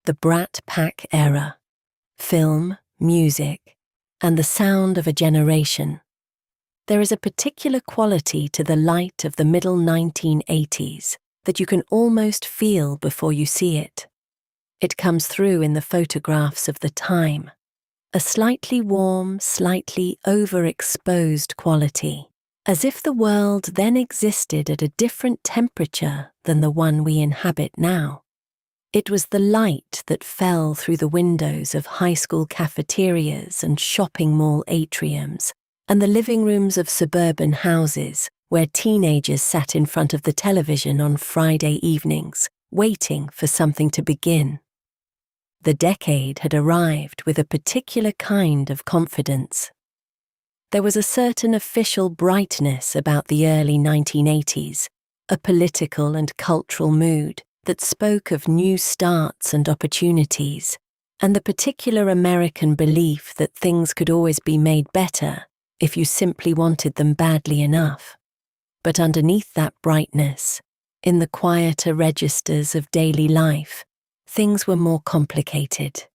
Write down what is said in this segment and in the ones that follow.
the Brat Pack era. Film, music, and the sound of a generation. There is a particular quality to the light of the middle 1980s that you can almost feel before you see it. It comes through in the photographs of the time. A slightly warm, slightly overexposed quality, as if the world then existed at a different temperature than the one we inhabit now. It was the light that fell through the windows of high school cafeterias and shopping mall atriums, and the living rooms of suburban houses where teenagers sat in front of the television on Friday evenings, waiting for something to begin. The decade had arrived with a particular kind of confidence. There was a certain official brightness about the early 1980s, a political and cultural mood that spoke of new starts and opportunities, and the particular American belief that things could always be made better if you simply wanted them badly enough. But underneath that brightness, in the quieter registers of daily life, things were more complicated.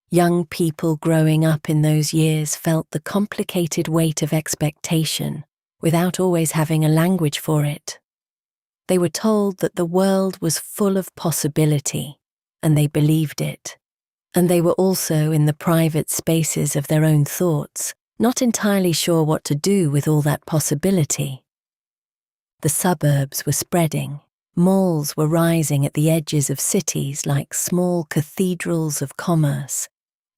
Young people growing up in those years felt the complicated weight of expectation without always having a language for it. They were told that the world was full of possibility, and they believed it. And they were also in the private spaces of their own thoughts, not entirely sure what to do with all that possibility. The suburbs were spreading. Malls were rising at the edges of cities like small cathedrals of commerce,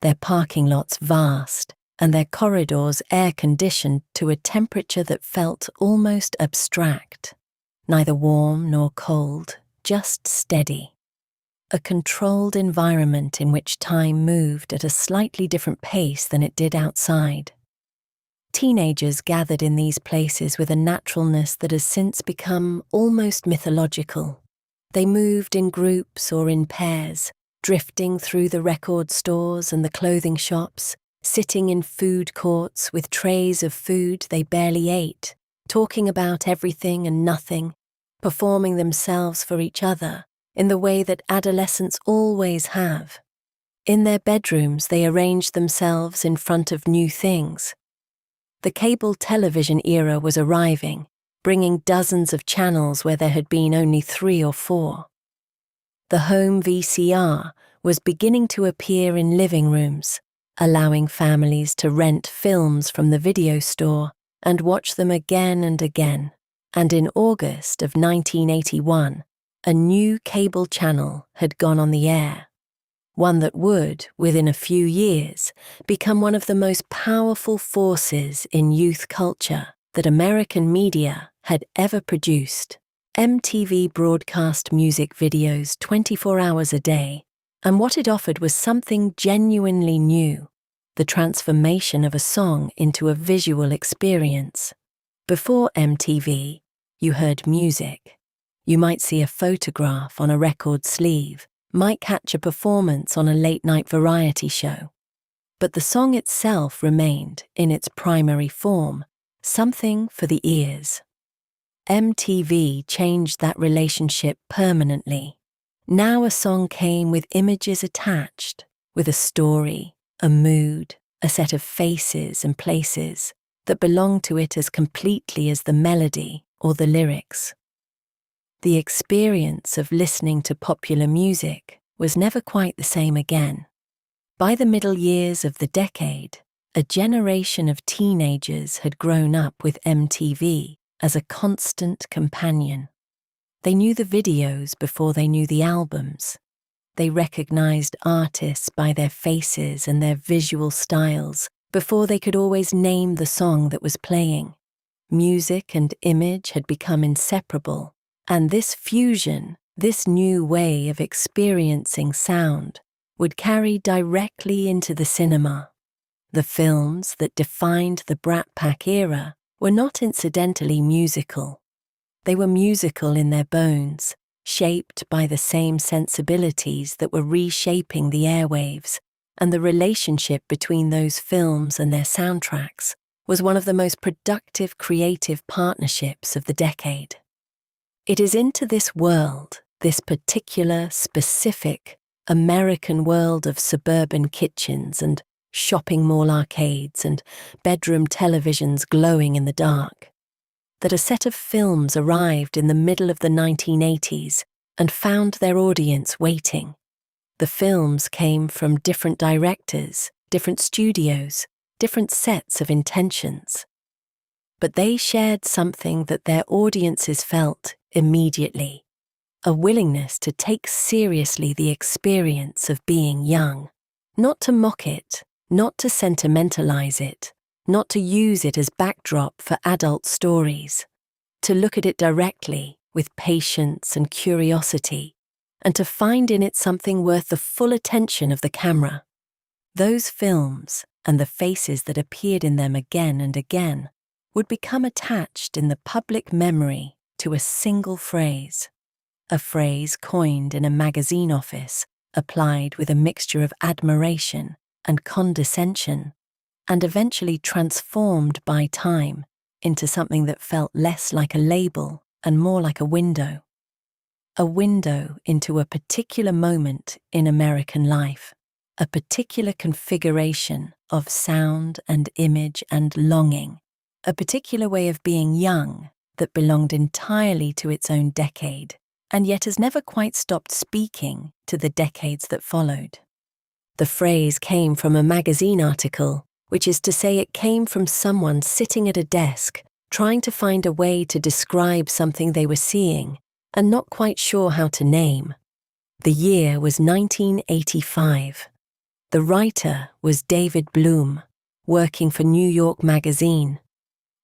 their parking lots vast and their corridors air-conditioned to a temperature that felt almost abstract. Neither warm nor cold, just steady. A controlled environment in which time moved at a slightly different pace than it did outside. Teenagers gathered in these places with a naturalness that has since become almost mythological. They moved in groups or in pairs, drifting through the record stores and the clothing shops, sitting in food courts with trays of food they barely ate, talking about everything and nothing, performing themselves for each other in the way that adolescents always have. In their bedrooms, they arranged themselves in front of new things. The cable television era was arriving, bringing dozens of channels where there had been only 3 or 4. The home VCR was beginning to appear in living rooms, allowing families to rent films from the video store and watch them again and again. And in August of 1981, a new cable channel had gone on the air, one that would, within a few years, become one of the most powerful forces in youth culture that American media had ever produced. MTV broadcast music videos 24 hours a day, and what it offered was something genuinely new, the transformation of a song into a visual experience. Before MTV, you heard music. You might see a photograph on a record sleeve, might catch a performance on a late-night variety show. But the song itself remained, in its primary form, something for the ears. MTV changed that relationship permanently. Now a song came with images attached, with a story, a mood, a set of faces and places that belonged to it as completely as the melody or the lyrics. The experience of listening to popular music was never quite the same again. By the middle years of the decade, a generation of teenagers had grown up with MTV as a constant companion. They knew the videos before they knew the albums. They recognized artists by their faces and their visual styles before they could always name the song that was playing. Music and image had become inseparable, and this fusion, this new way of experiencing sound, would carry directly into the cinema. The films that defined the Brat Pack era were not incidentally musical. They were musical in their bones, shaped by the same sensibilities that were reshaping the airwaves, and the relationship between those films and their soundtracks was one of the most productive creative partnerships of the decade. It is into this world, this particular, specific, American world of suburban kitchens and shopping mall arcades and bedroom televisions glowing in the dark, that a set of films arrived in the middle of the 1980s and found their audience waiting. The films came from different directors, different studios, different sets of intentions. But they shared something that their audiences felt immediately: a willingness to take seriously the experience of being young, not to mock it, not to sentimentalize it, not to use it as backdrop for adult stories, to look at it directly with patience and curiosity, and to find in it something worth the full attention of the camera. Those films, and the faces that appeared in them again and again, would become attached in the public memory to a single phrase, a phrase coined in a magazine office, applied with a mixture of admiration and condescension, and eventually transformed by time into something that felt less like a label and more like a window into a particular moment in American life, a particular configuration of sound and image and longing, a particular way of being young that belonged entirely to its own decade, and yet has never quite stopped speaking to the decades that followed. The phrase came from a magazine article, which is to say it came from someone sitting at a desk trying to find a way to describe something they were seeing and not quite sure how to name. The year was 1985. The writer was David Bloom, working for New York Magazine,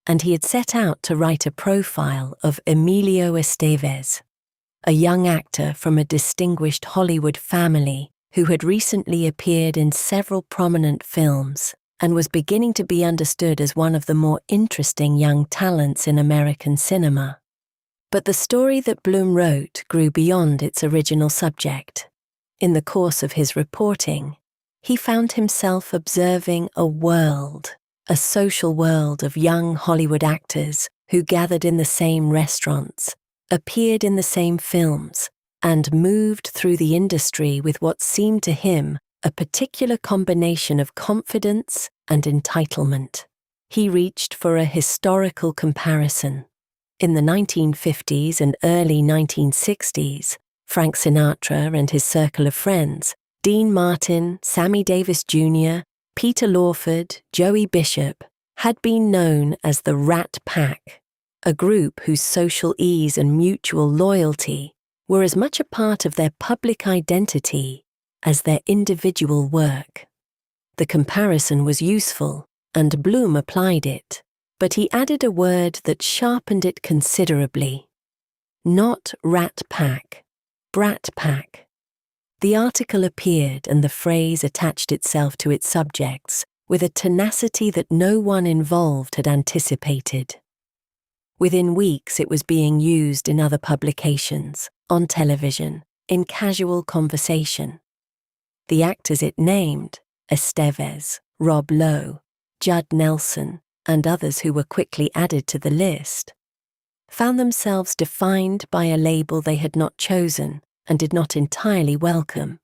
and he had set out to write a profile of Emilio Estevez, a young actor from a distinguished Hollywood family who had recently appeared in several prominent films and was beginning to be understood as one of the more interesting young talents in American cinema. But the story that Bloom wrote grew beyond its original subject. In the course of his reporting, he found himself observing a social world of young Hollywood actors who gathered in the same restaurants, appeared in the same films, and moved through the industry with what seemed to him a particular combination of confidence and entitlement. He reached for a historical comparison. In the 1950s and early 1960s, Frank Sinatra and his circle of friends, Dean Martin, Sammy Davis Jr., Peter Lawford, Joey Bishop, had been known as the Rat Pack, a group whose social ease and mutual loyalty were as much a part of their public identity as their individual work. The comparison was useful, and Bloom applied it, but he added a word that sharpened it considerably. Not Rat Pack, Brat Pack. The article appeared and the phrase attached itself to its subjects with a tenacity that no one involved had anticipated. Within weeks it was being used in other publications, on television, in casual conversation. The actors it named, Estevez, Rob Lowe, Judd Nelson, and others who were quickly added to the list, found themselves defined by a label they had not chosen and did not entirely welcome.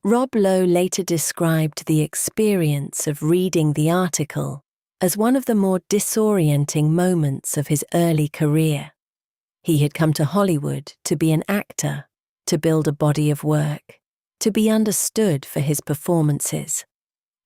Rob Lowe later described the experience of reading the article as one of the more disorienting moments of his early career. He had come to Hollywood to be an actor, to build a body of work, to be understood for his performances.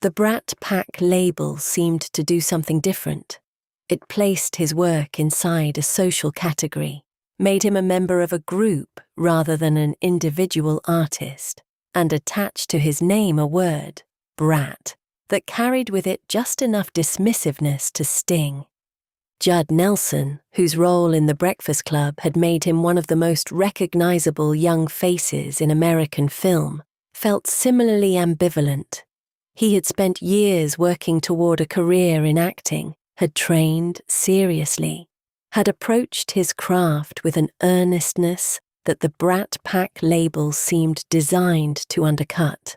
The Brat Pack label seemed to do something different. It placed his work inside a social category, made him a member of a group rather than an individual artist, and attached to his name a word, brat, that carried with it just enough dismissiveness to sting. Judd Nelson, whose role in The Breakfast Club had made him one of the most recognizable young faces in American film, felt similarly ambivalent. He had spent years working toward a career in acting, had trained seriously, had approached his craft with an earnestness that the Brat Pack label seemed designed to undercut.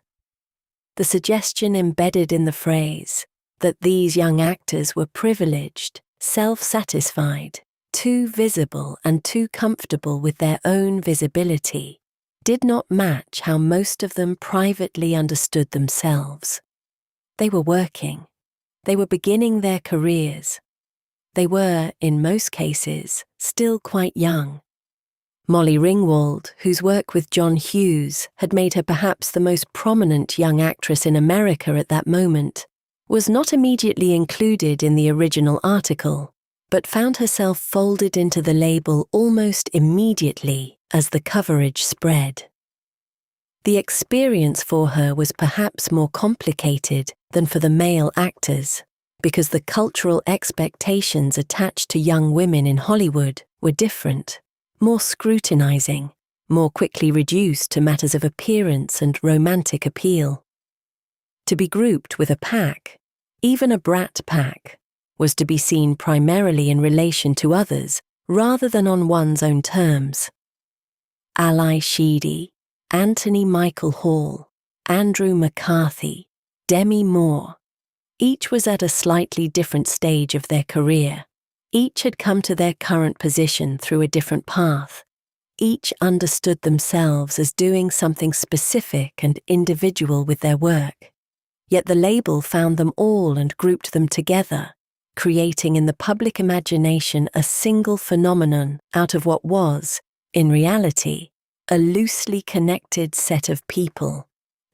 The suggestion embedded in the phrase that these young actors were privileged, self-satisfied, too visible and too comfortable with their own visibility, did not match how most of them privately understood themselves. They were working. They were beginning their careers. They were, in most cases, still quite young. Molly Ringwald, whose work with John Hughes had made her perhaps the most prominent young actress in America at that moment, was not immediately included in the original article, but found herself folded into the label almost immediately as the coverage spread. The experience for her was perhaps more complicated than for the male actors, because the cultural expectations attached to young women in Hollywood were different, more scrutinizing, more quickly reduced to matters of appearance and romantic appeal. To be grouped with a pack, even a Brat Pack, was to be seen primarily in relation to others rather than on one's own terms. Ally Sheedy, Anthony Michael Hall, Andrew McCarthy, Demi Moore. Each was at a slightly different stage of their career. Each had come to their current position through a different path. Each understood themselves as doing something specific and individual with their work. Yet the label found them all and grouped them together, creating in the public imagination a single phenomenon out of what was, in reality, a loosely connected set of people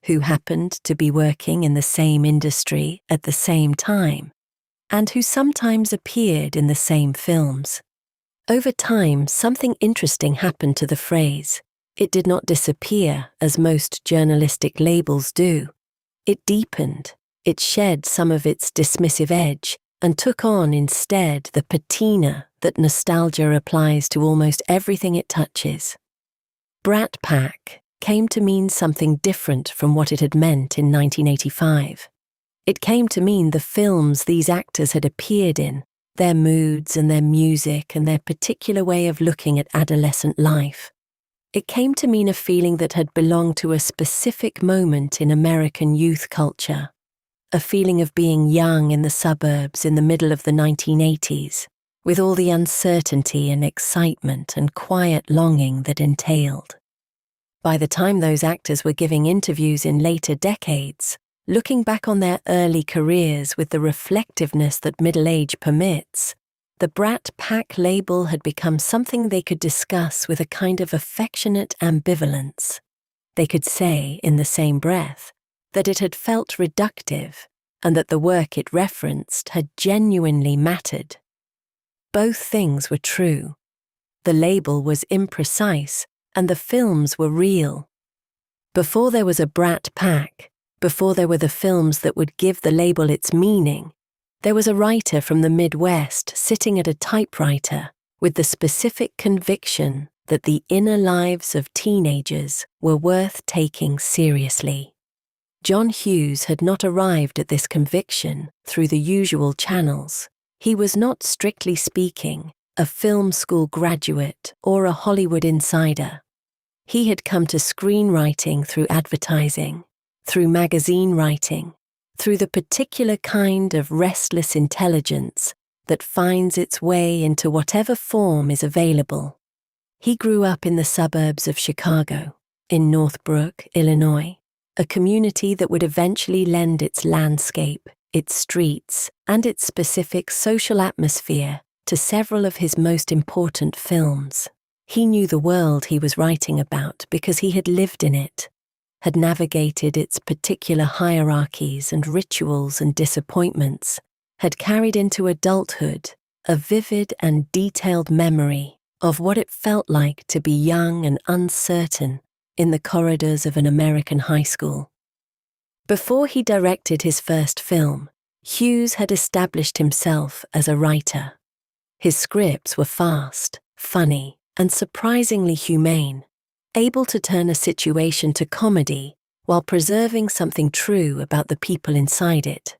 who happened to be working in the same industry at the same time, and who sometimes appeared in the same films. Over time, something interesting happened to the phrase. It did not disappear as most journalistic labels do. It deepened, it shed some of its dismissive edge, and took on instead the patina that nostalgia applies to almost everything it touches. Brat Pack came to mean something different from what it had meant in 1985. It came to mean the films these actors had appeared in, their moods and their music and their particular way of looking at adolescent life. It came to mean a feeling that had belonged to a specific moment in American youth culture, a feeling of being young in the suburbs in the middle of the 1980s, with all the uncertainty and excitement and quiet longing that entailed. By the time those actors were giving interviews in later decades, looking back on their early careers with the reflectiveness that middle age permits, the Brat Pack label had become something they could discuss with a kind of affectionate ambivalence. They could say, in the same breath, that it had felt reductive and that the work it referenced had genuinely mattered. Both things were true. The label was imprecise and the films were real. Before there was a Brat Pack, before there were the films that would give the label its meaning, there was a writer from the Midwest sitting at a typewriter with the specific conviction that the inner lives of teenagers were worth taking seriously. John Hughes had not arrived at this conviction through the usual channels. He was not, strictly speaking, a film school graduate or a Hollywood insider. He had come to screenwriting through advertising, through magazine writing, through the particular kind of restless intelligence that finds its way into whatever form is available. He grew up in the suburbs of Chicago, in Northbrook, Illinois, a community that would eventually lend its landscape, its streets, and its specific social atmosphere to several of his most important films. He knew the world he was writing about because he had lived in it, had navigated its particular hierarchies and rituals and disappointments, had carried into adulthood a vivid and detailed memory of what it felt like to be young and uncertain in the corridors of an American high school. Before he directed his first film, Hughes had established himself as a writer. His scripts were fast, funny, and surprisingly humane, able to turn a situation to comedy while preserving something true about the people inside it.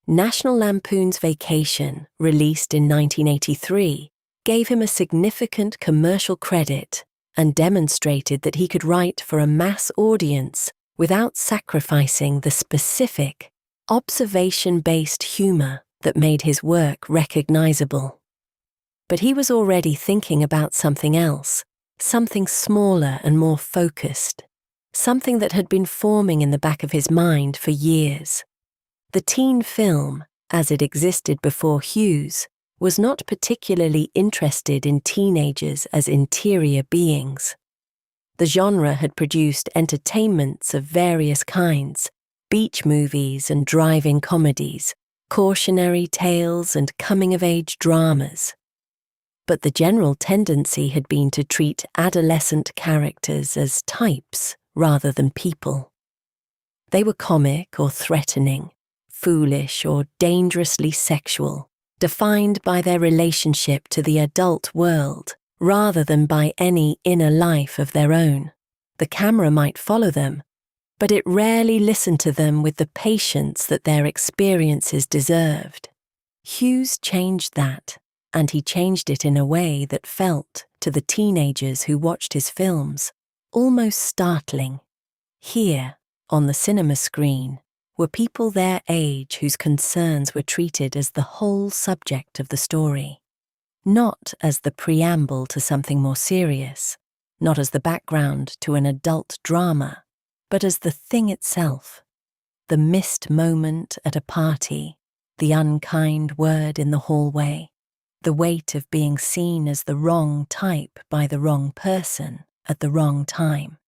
National Lampoon's Vacation, released in 1983, gave him a significant commercial credit and demonstrated that he could write for a mass audience without sacrificing the specific, observation-based humor that made his work recognizable. But he was already thinking about something else, something smaller and more focused, something that had been forming in the back of his mind for years. The teen film, as it existed before Hughes, was not particularly interested in teenagers as interior beings. The genre had produced entertainments of various kinds, beach movies and drive-in comedies, cautionary tales and coming-of-age dramas. But the general tendency had been to treat adolescent characters as types rather than people. They were comic or threatening, foolish or dangerously sexual, defined by their relationship to the adult world rather than by any inner life of their own. The camera might follow them, but it rarely listened to them with the patience that their experiences deserved. Hughes changed that, and he changed it in a way that felt, to the teenagers who watched his films, almost startling. Here, on the cinema screen, were people their age whose concerns were treated as the whole subject of the story, not as the preamble to something more serious, not as the background to an adult drama, but as the thing itself, the missed moment at a party, the unkind word in the hallway, the weight of being seen as the wrong type by the wrong person at the wrong time.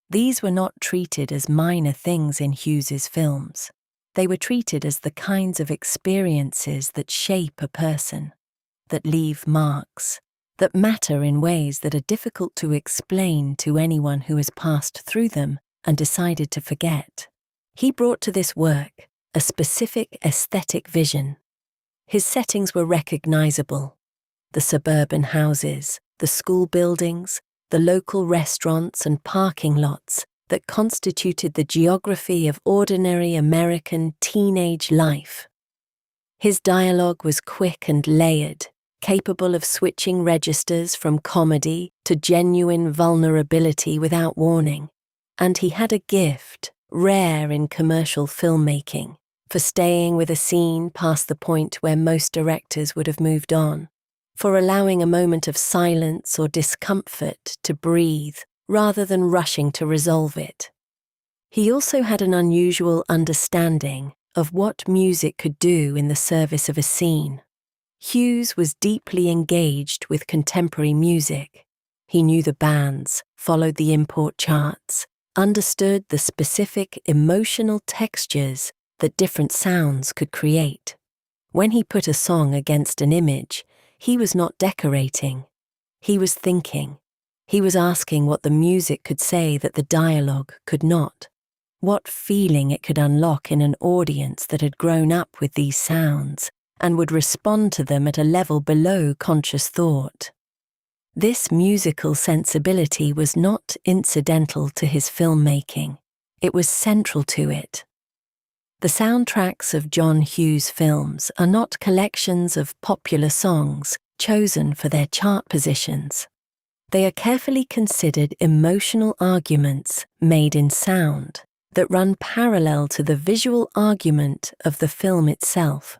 These were not treated as minor things in Hughes's films. They were treated as the kinds of experiences that shape a person, that leave marks, that matter in ways that are difficult to explain to anyone who has passed through them and decided to forget. He brought to this work a specific aesthetic vision. His settings were recognizable: the suburban houses, the school buildings, the local restaurants and parking lots that constituted the geography of ordinary American teenage life. His dialogue was quick and layered, capable of switching registers from comedy to genuine vulnerability without warning, and he had a gift, rare in commercial filmmaking, for staying with a scene past the point where most directors would have moved on, for allowing a moment of silence or discomfort to breathe rather than rushing to resolve it. He also had an unusual understanding of what music could do in the service of a scene. Hughes was deeply engaged with contemporary music. He knew the bands, followed the import charts, understood the specific emotional textures that different sounds could create. When he put a song against an image, he was not decorating. He was thinking. He was asking what the music could say that the dialogue could not, what feeling it could unlock in an audience that had grown up with these sounds and would respond to them at a level below conscious thought. This musical sensibility was not incidental to his filmmaking. It was central to it. The soundtracks of John Hughes films are not collections of popular songs chosen for their chart positions. They are carefully considered emotional arguments made in sound that run parallel to the visual argument of the film itself.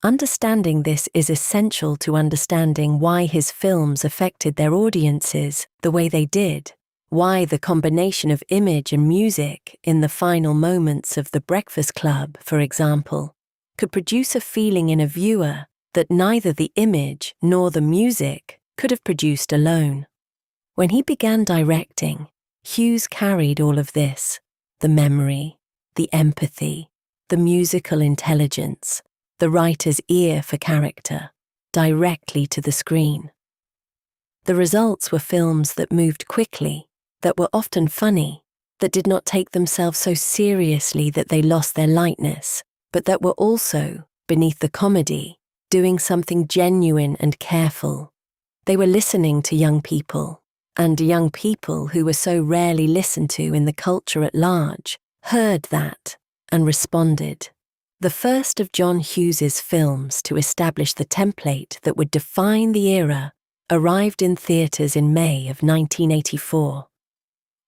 Understanding this is essential to understanding why his films affected their audiences the way they did, why the combination of image and music in the final moments of The Breakfast Club, for example, could produce a feeling in a viewer that neither the image nor the music could have produced alone. When he began directing, Hughes carried all of this, the memory, the empathy, the musical intelligence, the writer's ear for character, directly to the screen. The results were films that moved quickly, that were often funny, that did not take themselves so seriously that they lost their lightness, but that were also, beneath the comedy, doing something genuine and careful. They were listening to young people, and young people who were so rarely listened to in the culture at large, heard that and responded. The first of John Hughes's films to establish the template that would define the era arrived in theatres in May of 1984.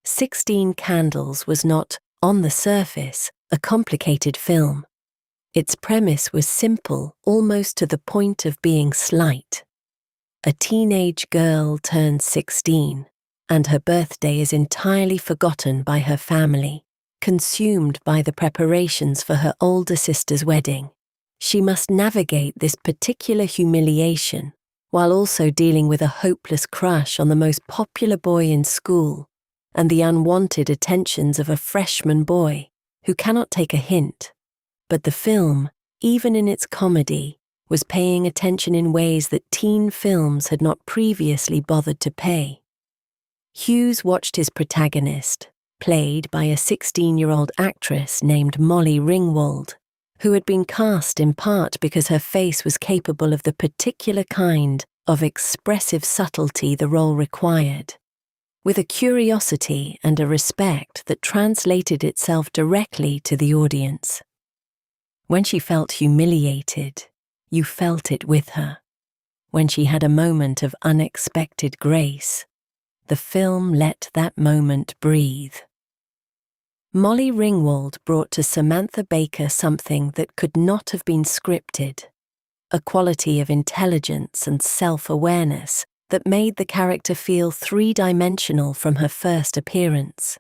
16 Candles was not, on the surface, a complicated film. Its premise was simple, almost to the point of being slight. a teenage girl turns 16, and her birthday is entirely forgotten by her family, consumed by the preparations for her older sister's wedding. She must navigate this particular humiliation while also dealing with a hopeless crush on the most popular boy in school and the unwanted attentions of a freshman boy who cannot take a hint. But the film, even in its comedy, was paying attention in ways that teen films had not previously bothered to pay. Hughes watched his protagonist, played by a 16-year-old actress named Molly Ringwald, who had been cast in part because her face was capable of the particular kind of expressive subtlety the role required, with a curiosity and a respect that translated itself directly to the audience. When she felt humiliated, you felt it with her. When she had a moment of unexpected grace, the film let that moment breathe. Molly Ringwald brought to Samantha Baker something that could not have been scripted, a quality of intelligence and self-awareness that made the character feel three-dimensional from her first appearance.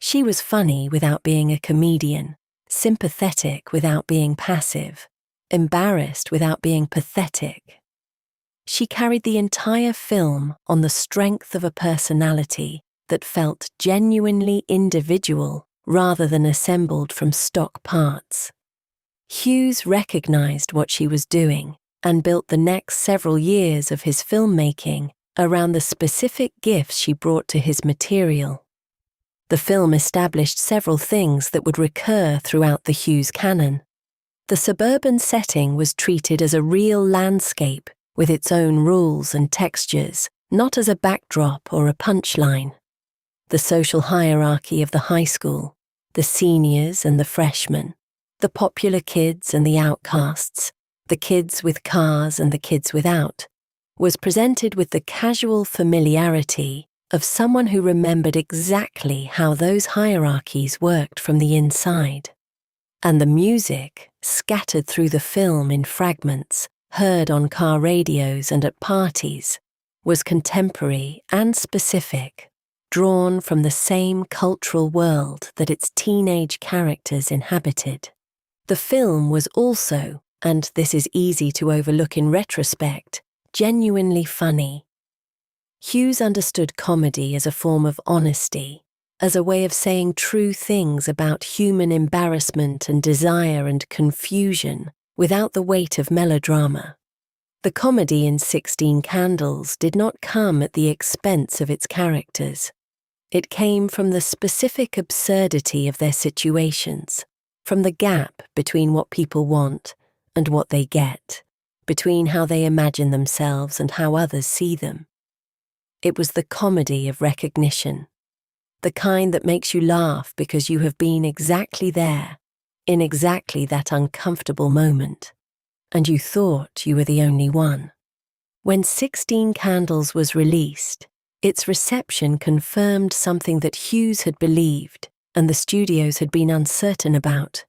She was funny without being a comedian, sympathetic without being passive, embarrassed without being pathetic. She carried the entire film on the strength of a personality that felt genuinely individual rather than assembled from stock parts. Hughes recognized what she was doing and built the next several years of his filmmaking around the specific gifts she brought to his material. The film established several things that would recur throughout the Hughes canon. The suburban setting was treated as a real landscape with its own rules and textures, not as a backdrop or a punchline. The social hierarchy of the high school, the seniors and the freshmen, the popular kids and the outcasts, the kids with cars and the kids without, was presented with the casual familiarity of someone who remembered exactly how those hierarchies worked from the inside. And the music, scattered through the film in fragments, heard on car radios and at parties, was contemporary and specific, drawn from the same cultural world that its teenage characters inhabited. The film was also, and this is easy to overlook in retrospect, genuinely funny. Hughes understood comedy as a form of honesty, as a way of saying true things about human embarrassment and desire and confusion without the weight of melodrama. The comedy in 16 Candles did not come at the expense of its characters. It came from the specific absurdity of their situations, from the gap between what people want and what they get, between how they imagine themselves and how others see them. It was the comedy of recognition, the kind that makes you laugh because you have been exactly there, in exactly that uncomfortable moment, and you thought you were the only one. When 16 Candles was released, its reception confirmed something that Hughes had believed and the studios had been uncertain about.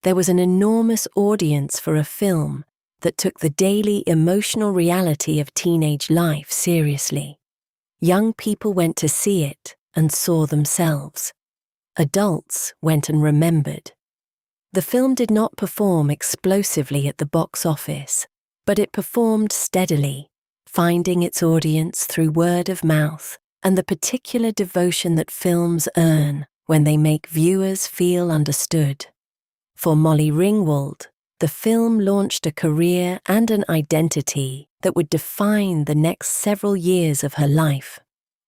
There was an enormous audience for a film that took the daily emotional reality of teenage life seriously. Young people went to see it and saw themselves. Adults went and remembered. The film did not perform explosively at the box office, but it performed steadily, finding its audience through word of mouth and the particular devotion that films earn when they make viewers feel understood. For Molly Ringwald, the film launched a career and an identity that would define the next several years of her life.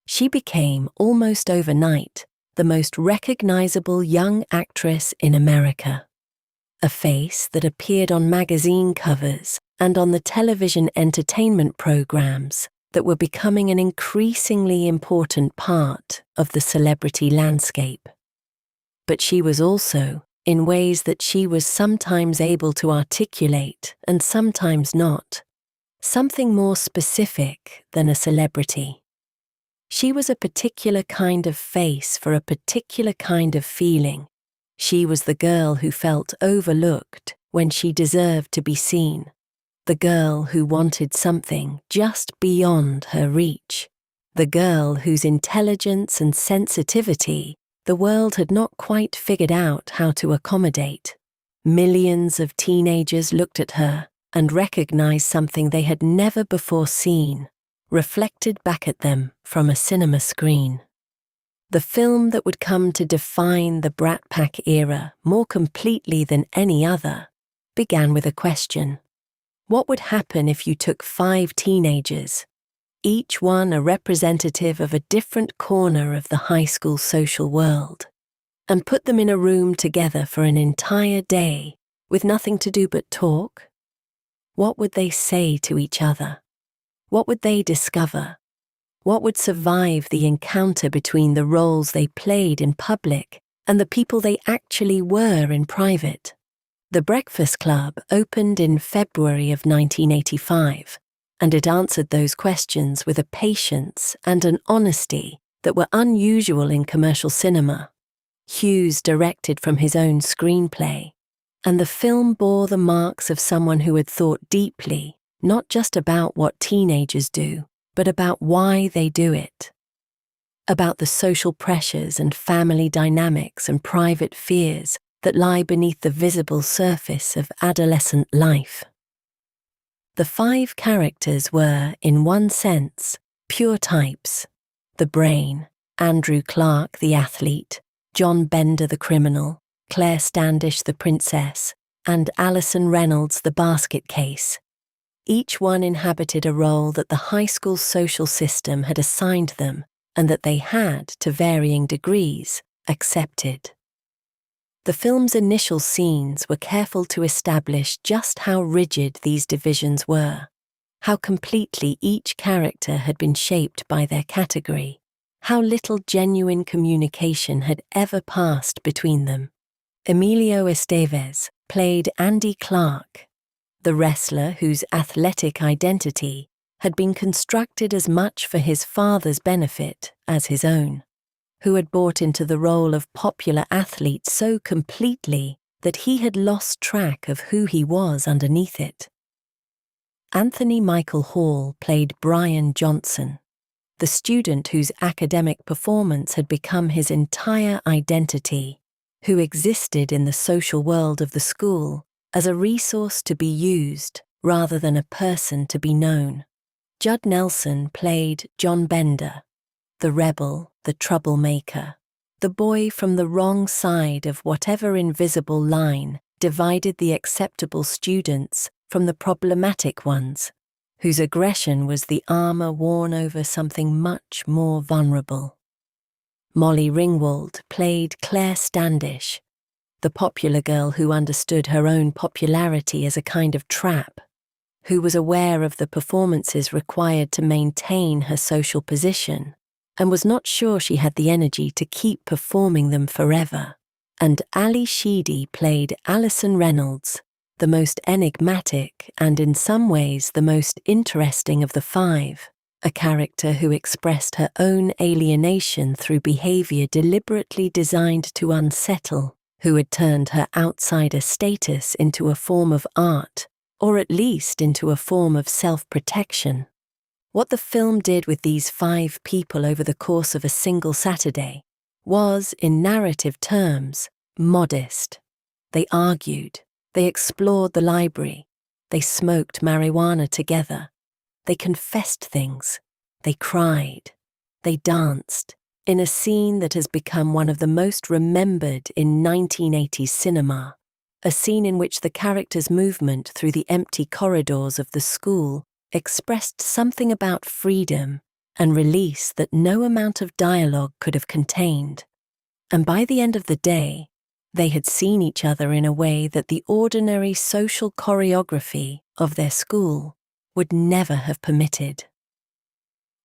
She became, almost overnight, the most recognizable young actress in America. A face that appeared on magazine covers and on the television entertainment programs that were becoming an increasingly important part of the celebrity landscape. But she was also, in ways that she was sometimes able to articulate and sometimes not, something more specific than a celebrity. She was a particular kind of face for a particular kind of feeling. She was the girl who felt overlooked when she deserved to be seen, The girl who wanted something just beyond her reach. The girl whose intelligence and sensitivity the world had not quite figured out how to accommodate. Millions of teenagers looked at her and recognized something they had never before seen, reflected back at them from a cinema screen. The film that would come to define the Brat Pack era more completely than any other began with a question. What would happen if you took 5 teenagers, each one a representative of a different corner of the high school social world, and put them in a room together for an entire day with nothing to do but talk? What would they say to each other? What would they discover? What would survive the encounter between the roles they played in public and the people they actually were in private? The Breakfast Club opened in February of 1985, and it answered those questions with a patience and an honesty that were unusual in commercial cinema. Hughes directed from his own screenplay, and the film bore the marks of someone who had thought deeply, not just about what teenagers do, but about why they do it. About the social pressures and family dynamics and private fears that lie beneath the visible surface of adolescent life. The 5 characters were, in one sense, pure types: the brain, Andrew Clark the athlete, John Bender the criminal, Claire Standish the princess, and Alison Reynolds the basket case. Each one inhabited a role that the high school social system had assigned them and that they had, to varying degrees, accepted. The film's initial scenes were careful to establish just how rigid these divisions were, how completely each character had been shaped by their category, how little genuine communication had ever passed between them. Emilio Estevez played Andy Clark, the wrestler whose athletic identity had been constructed as much for his father's benefit as his own, who had bought into the role of popular athlete so completely that he had lost track of who he was underneath it. Anthony Michael Hall played Brian Johnson, the student whose academic performance had become his entire identity, who existed in the social world of the school as a resource to be used rather than a person to be known. Judd Nelson played John Bender, the rebel, the troublemaker, the boy from the wrong side of whatever invisible line divided the acceptable students from the problematic ones, whose aggression was the armor worn over something much more vulnerable. Molly Ringwald played Claire Standish, the popular girl who understood her own popularity as a kind of trap, who was aware of the performances required to maintain her social position, and was not sure she had the energy to keep performing them forever. And Ali Sheedy played Alison Reynolds, the most enigmatic and in some ways the most interesting of the 5, a character who expressed her own alienation through behavior deliberately designed to unsettle, who had turned her outsider status into a form of art, or at least into a form of self-protection. What the film did with these 5 people over the course of a single Saturday was, in narrative terms, modest. They argued, they explored the library, they smoked marijuana together, they confessed things, they cried, they danced, in a scene that has become one of the most remembered in 1980s cinema, a scene in which the characters' movement through the empty corridors of the school expressed something about freedom and release that no amount of dialogue could have contained. And by the end of the day, they had seen each other in a way that the ordinary social choreography of their school would never have permitted.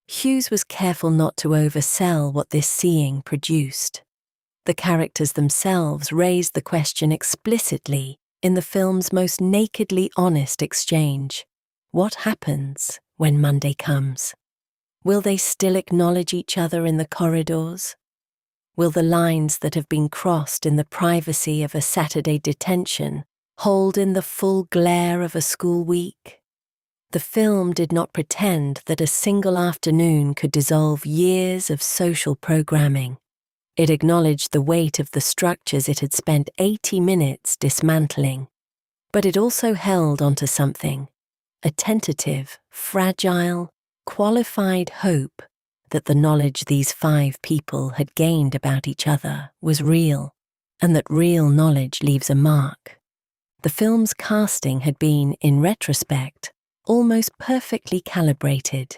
Hughes was careful not to oversell what this seeing produced. The characters themselves raised the question explicitly in the film's most nakedly honest exchange. What happens when Monday comes? Will they still acknowledge each other in the corridors? Will the lines that have been crossed in the privacy of a Saturday detention hold in the full glare of a school week? The film did not pretend that a single afternoon could dissolve years of social programming. It acknowledged the weight of the structures it had spent 80 minutes dismantling. But it also held onto something, a tentative, fragile, qualified hope that the knowledge these 5 people had gained about each other was real, and that real knowledge leaves a mark. The film's casting had been, in retrospect, almost perfectly calibrated.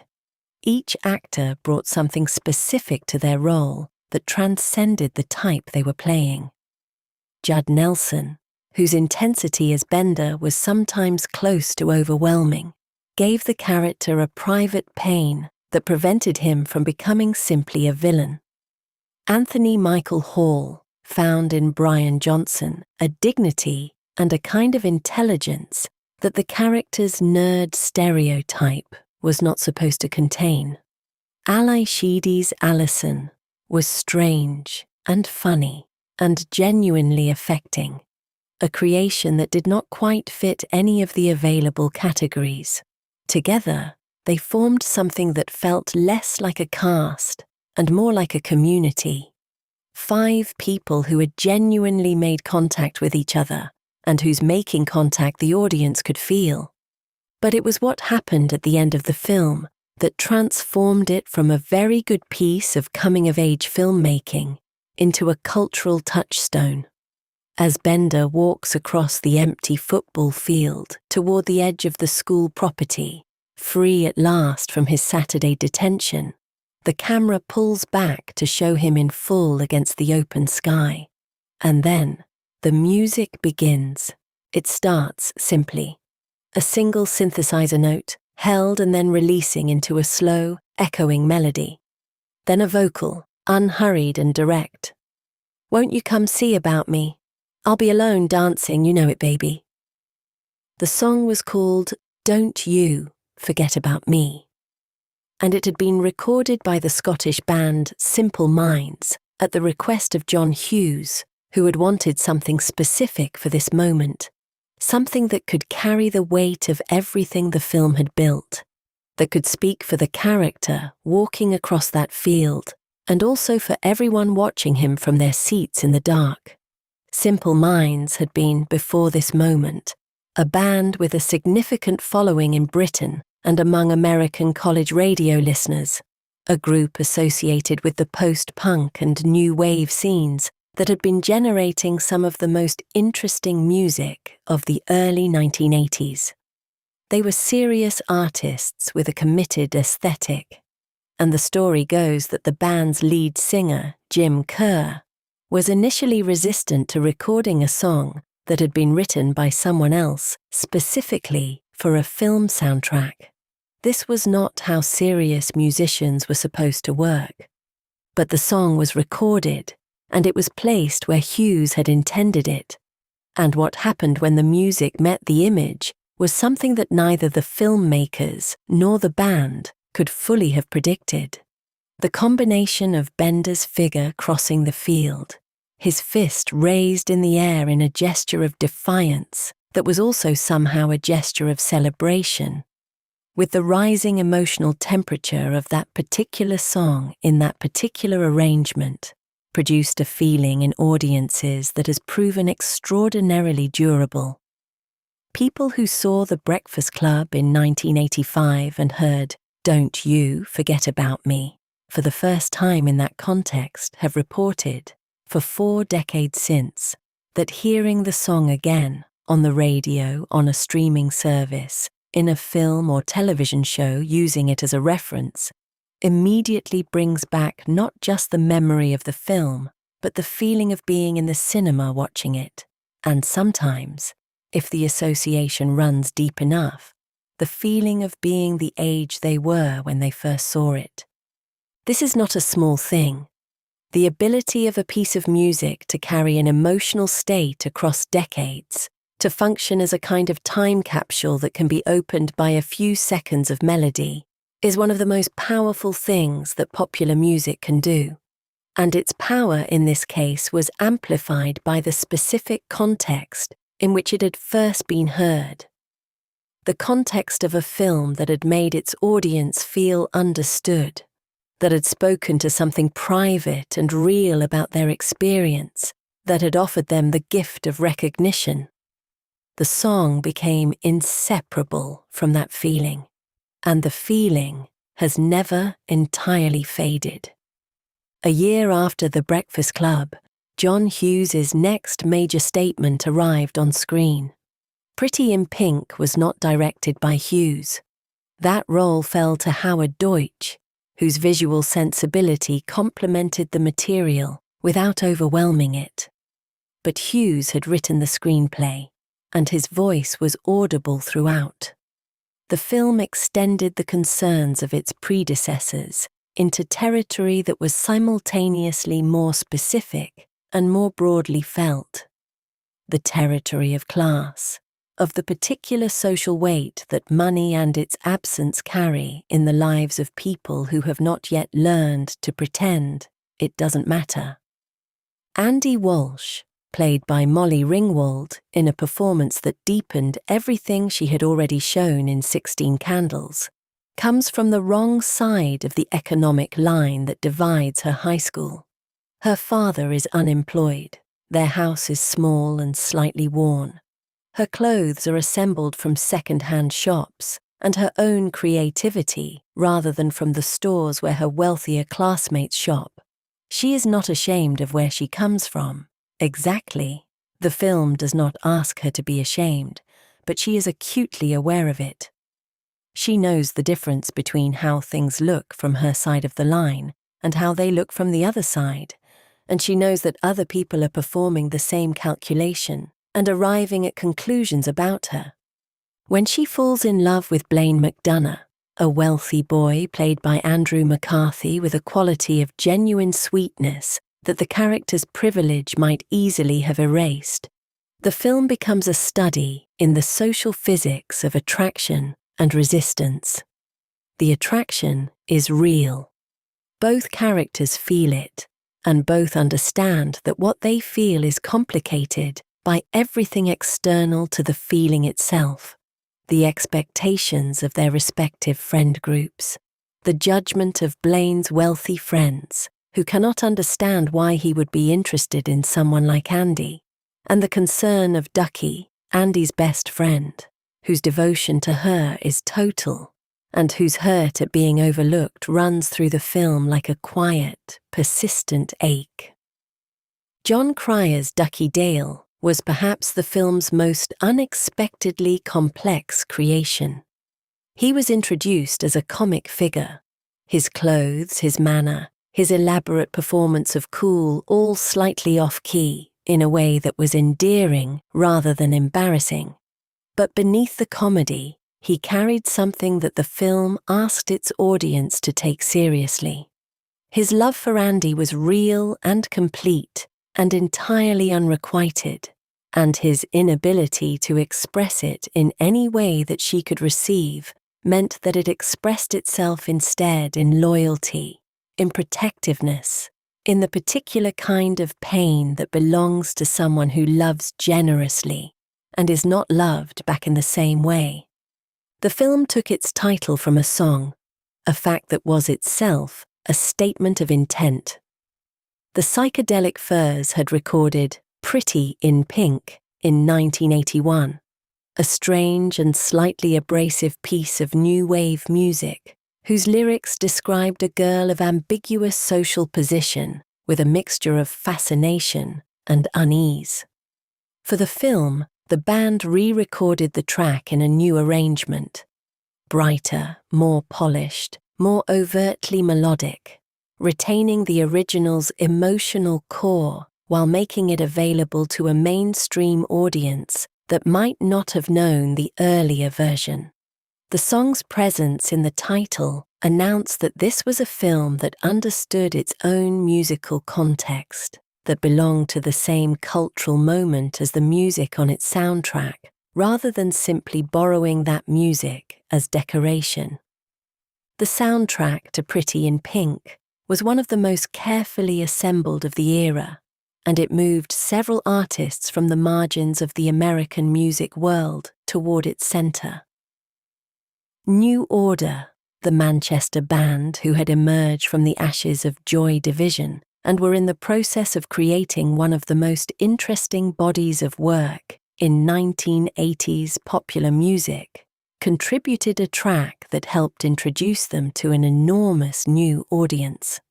Each actor brought something specific to their role that transcended the type they were playing. Judd Nelson, whose intensity as Bender was sometimes close to overwhelming, gave the character a private pain that prevented him from becoming simply a villain. Anthony Michael Hall found in Brian Johnson a dignity and a kind of intelligence that the character's nerd stereotype was not supposed to contain. Ali Sheedy's Allison was strange and funny and genuinely affecting, a creation that did not quite fit any of the available categories. Together, they formed something that felt less like a cast and more like a community. 5 people who had genuinely made contact with each other and whose making contact the audience could feel. But it was what happened at the end of the film that transformed it from a very good piece of coming-of-age filmmaking into a cultural touchstone. As Bender walks across the empty football field toward the edge of the school property, free at last from his Saturday detention, the camera pulls back to show him in full against the open sky. And then, the music begins. It starts simply. A single synthesizer note, held and then releasing into a slow, echoing melody. Then a vocal, unhurried and direct. "Won't you come see about me? I'll be alone dancing, you know it, baby." The song was called Don't You Forget About Me, and it had been recorded by the Scottish band Simple Minds at the request of John Hughes, who had wanted something specific for this moment, something that could carry the weight of everything the film had built, that could speak for the character walking across that field, and also for everyone watching him from their seats in the dark. Simple Minds had been, before this moment, a band with a significant following in Britain and among American college radio listeners, a group associated with the post-punk and new wave scenes that had been generating some of the most interesting music of the early 1980s. They were serious artists with a committed aesthetic, and the story goes that the band's lead singer, Jim Kerr, was initially resistant to recording a song that had been written by someone else specifically for a film soundtrack. This was not how serious musicians were supposed to work. But the song was recorded, and it was placed where Hughes had intended it. And what happened when the music met the image was something that neither the filmmakers nor the band could fully have predicted. The combination of Bender's figure crossing the field, his fist raised in the air in a gesture of defiance that was also somehow a gesture of celebration, with the rising emotional temperature of that particular song in that particular arrangement, produced a feeling in audiences that has proven extraordinarily durable. People who saw The Breakfast Club in 1985 and heard Don't You Forget About Me for the first time in that context have reported, for 4 decades since, that hearing the song again on the radio, on a streaming service, in a film or television show using it as a reference, immediately brings back not just the memory of the film, but the feeling of being in the cinema watching it, and sometimes, if the association runs deep enough, the feeling of being the age they were when they first saw it. This is not a small thing. The ability of a piece of music to carry an emotional state across decades, to function as a kind of time capsule that can be opened by a few seconds of melody, is one of the most powerful things that popular music can do. And its power in this case was amplified by the specific context in which it had first been heard. the context of a film that had made its audience feel understood, that had spoken to something private and real about their experience, that had offered them the gift of recognition. The song became inseparable from that feeling, and the feeling has never entirely faded. A year after The Breakfast Club, John Hughes's next major statement arrived on screen. Pretty in Pink was not directed by Hughes. That role fell to Howard Deutsch, whose visual sensibility complemented the material without overwhelming it. But Hughes had written the screenplay, and his voice was audible throughout. The film extended the concerns of its predecessors into territory that was simultaneously more specific and more broadly felt. The territory of class, of the particular social weight that money and its absence carry in the lives of people who have not yet learned to pretend it doesn't matter. Andy Walsh, played by Molly Ringwald in a performance that deepened everything she had already shown in 16 Candles, comes from the wrong side of the economic line that divides her high school. Her father is unemployed, their house is small and slightly worn. Her clothes are assembled from second-hand shops and her own creativity rather than from the stores where her wealthier classmates shop. She is not ashamed of where she comes from. Exactly. The film does not ask her to be ashamed, but she is acutely aware of it. She knows the difference between how things look from her side of the line and how they look from the other side, and she knows that other people are performing the same calculation and arriving at conclusions about her. When she falls in love with Blaine McDonough, a wealthy boy played by Andrew McCarthy with a quality of genuine sweetness that the character's privilege might easily have erased, the film becomes a study in the social physics of attraction and resistance. The attraction is real. Both characters feel it, and both understand that what they feel is complicated by everything external to the feeling itself, the expectations of their respective friend groups, the judgment of Blaine's wealthy friends, who cannot understand why he would be interested in someone like Andy, and the concern of Ducky, Andy's best friend, whose devotion to her is total, and whose hurt at being overlooked runs through the film like a quiet, persistent ache. John Cryer's Ducky Dale was perhaps the film's most unexpectedly complex creation. He was introduced as a comic figure. His clothes, his manner, his elaborate performance of cool, all slightly off-key, in a way that was endearing rather than embarrassing. But beneath the comedy, he carried something that the film asked its audience to take seriously. His love for Andy was real and complete and entirely unrequited, and his inability to express it in any way that she could receive meant that it expressed itself instead in loyalty, in protectiveness, in the particular kind of pain that belongs to someone who loves generously and is not loved back in the same way. The film took its title from a song, a fact that was itself a statement of intent. The Psychedelic Furs had recorded Pretty in Pink in 1981, a strange and slightly abrasive piece of new wave music whose lyrics described a girl of ambiguous social position with a mixture of fascination and unease. For the film, the band re-recorded the track in a new arrangement, brighter, more polished, more overtly melodic, retaining the original's emotional core while making it available to a mainstream audience that might not have known the earlier version. The song's presence in the title announced that this was a film that understood its own musical context, that belonged to the same cultural moment as the music on its soundtrack, rather than simply borrowing that music as decoration. The soundtrack to Pretty in Pink was one of the most carefully assembled of the era, and it moved several artists from the margins of the American music world toward its center. New Order, the Manchester band who had emerged from the ashes of Joy Division and were in the process of creating one of the most interesting bodies of work in 1980s popular music, contributed a track that helped introduce them to an enormous new audience.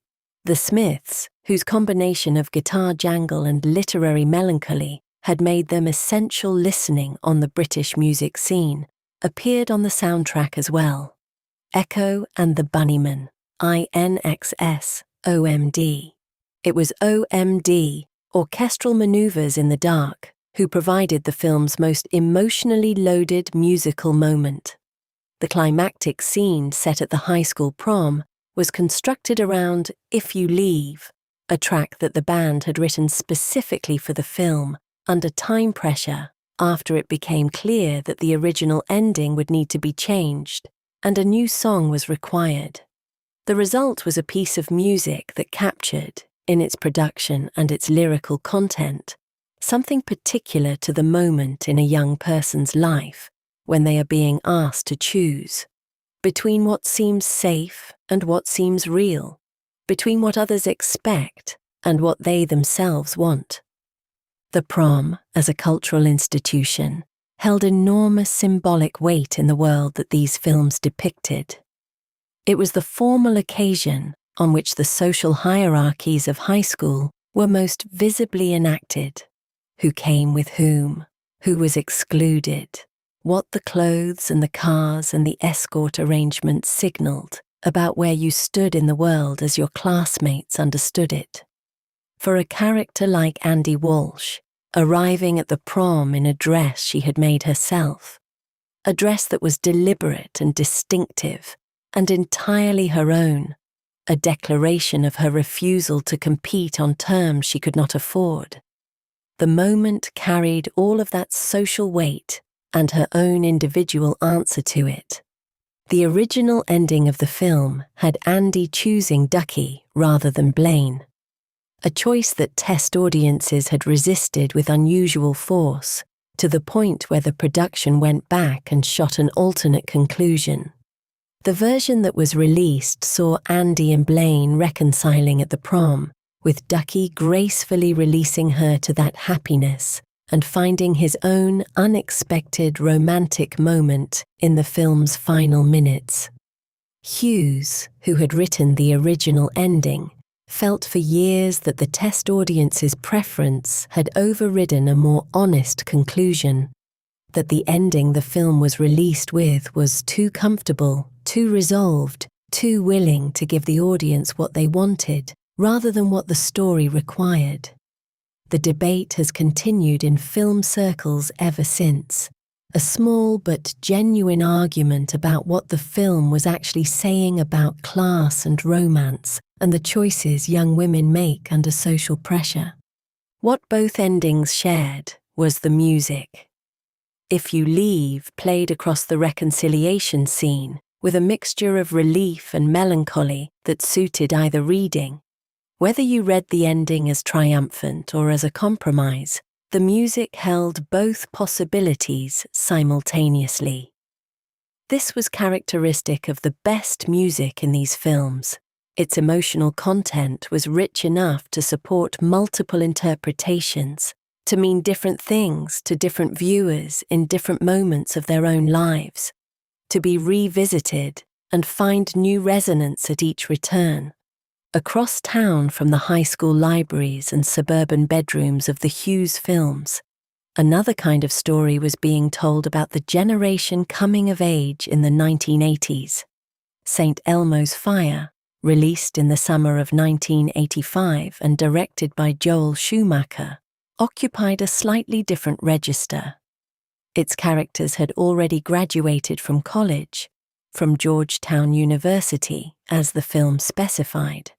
The Smiths, whose combination of guitar jangle and literary melancholy had made them essential listening on the British music scene, appeared on the soundtrack as well. Echo and the Bunnymen, INXS, OMD. It was OMD, Orchestral Maneuvers in the Dark, who provided the film's most emotionally loaded musical moment. The climactic scene set at the high school prom was constructed around If You Leave, a track that the band had written specifically for the film under time pressure after it became clear that the original ending would need to be changed and a new song was required. The result was a piece of music that captured, in its production and its lyrical content, something particular to the moment in a young person's life when they are being asked to choose between what seems safe and what seems real, between what others expect and what they themselves want. The prom, as a cultural institution, held enormous symbolic weight in the world that these films depicted. It was the formal occasion on which the social hierarchies of high school were most visibly enacted. Who came with whom, who was excluded, what the clothes and the cars and the escort arrangements signaled about where you stood in the world as your classmates understood it. For a character like Andy Walsh, arriving at the prom in a dress she had made herself, a dress that was deliberate and distinctive and entirely her own, a declaration of her refusal to compete on terms she could not afford. The moment carried all of that social weight and her own individual answer to it. The original ending of the film had Andy choosing Ducky rather than Blaine, a choice that test audiences had resisted with unusual force, to the point where the production went back and shot an alternate conclusion. The version that was released saw Andy and Blaine reconciling at the prom, with Ducky gracefully releasing her to that happiness and finding his own unexpected romantic moment in the film's final minutes. Hughes, who had written the original ending, felt for years that the test audience's preference had overridden a more honest conclusion, that the ending the film was released with was too comfortable, too resolved, too willing to give the audience what they wanted, rather than what the story required. The debate has continued in film circles ever since, a small but genuine argument about what the film was actually saying about class and romance and the choices young women make under social pressure. What both endings shared was the music. If You Leave played across the reconciliation scene with a mixture of relief and melancholy that suited either reading. Whether you read the ending as triumphant or as a compromise, the music held both possibilities simultaneously. This was characteristic of the best music in these films. Its emotional content was rich enough to support multiple interpretations, to mean different things to different viewers in different moments of their own lives, to be revisited and find new resonance at each return. Across town from the high school libraries and suburban bedrooms of the Hughes films, another kind of story was being told about the generation coming of age in the 1980s. St. Elmo's Fire, released in the summer of 1985 and directed by Joel Schumacher, occupied a slightly different register. Its characters had already graduated from college, from Georgetown University, as the film specified,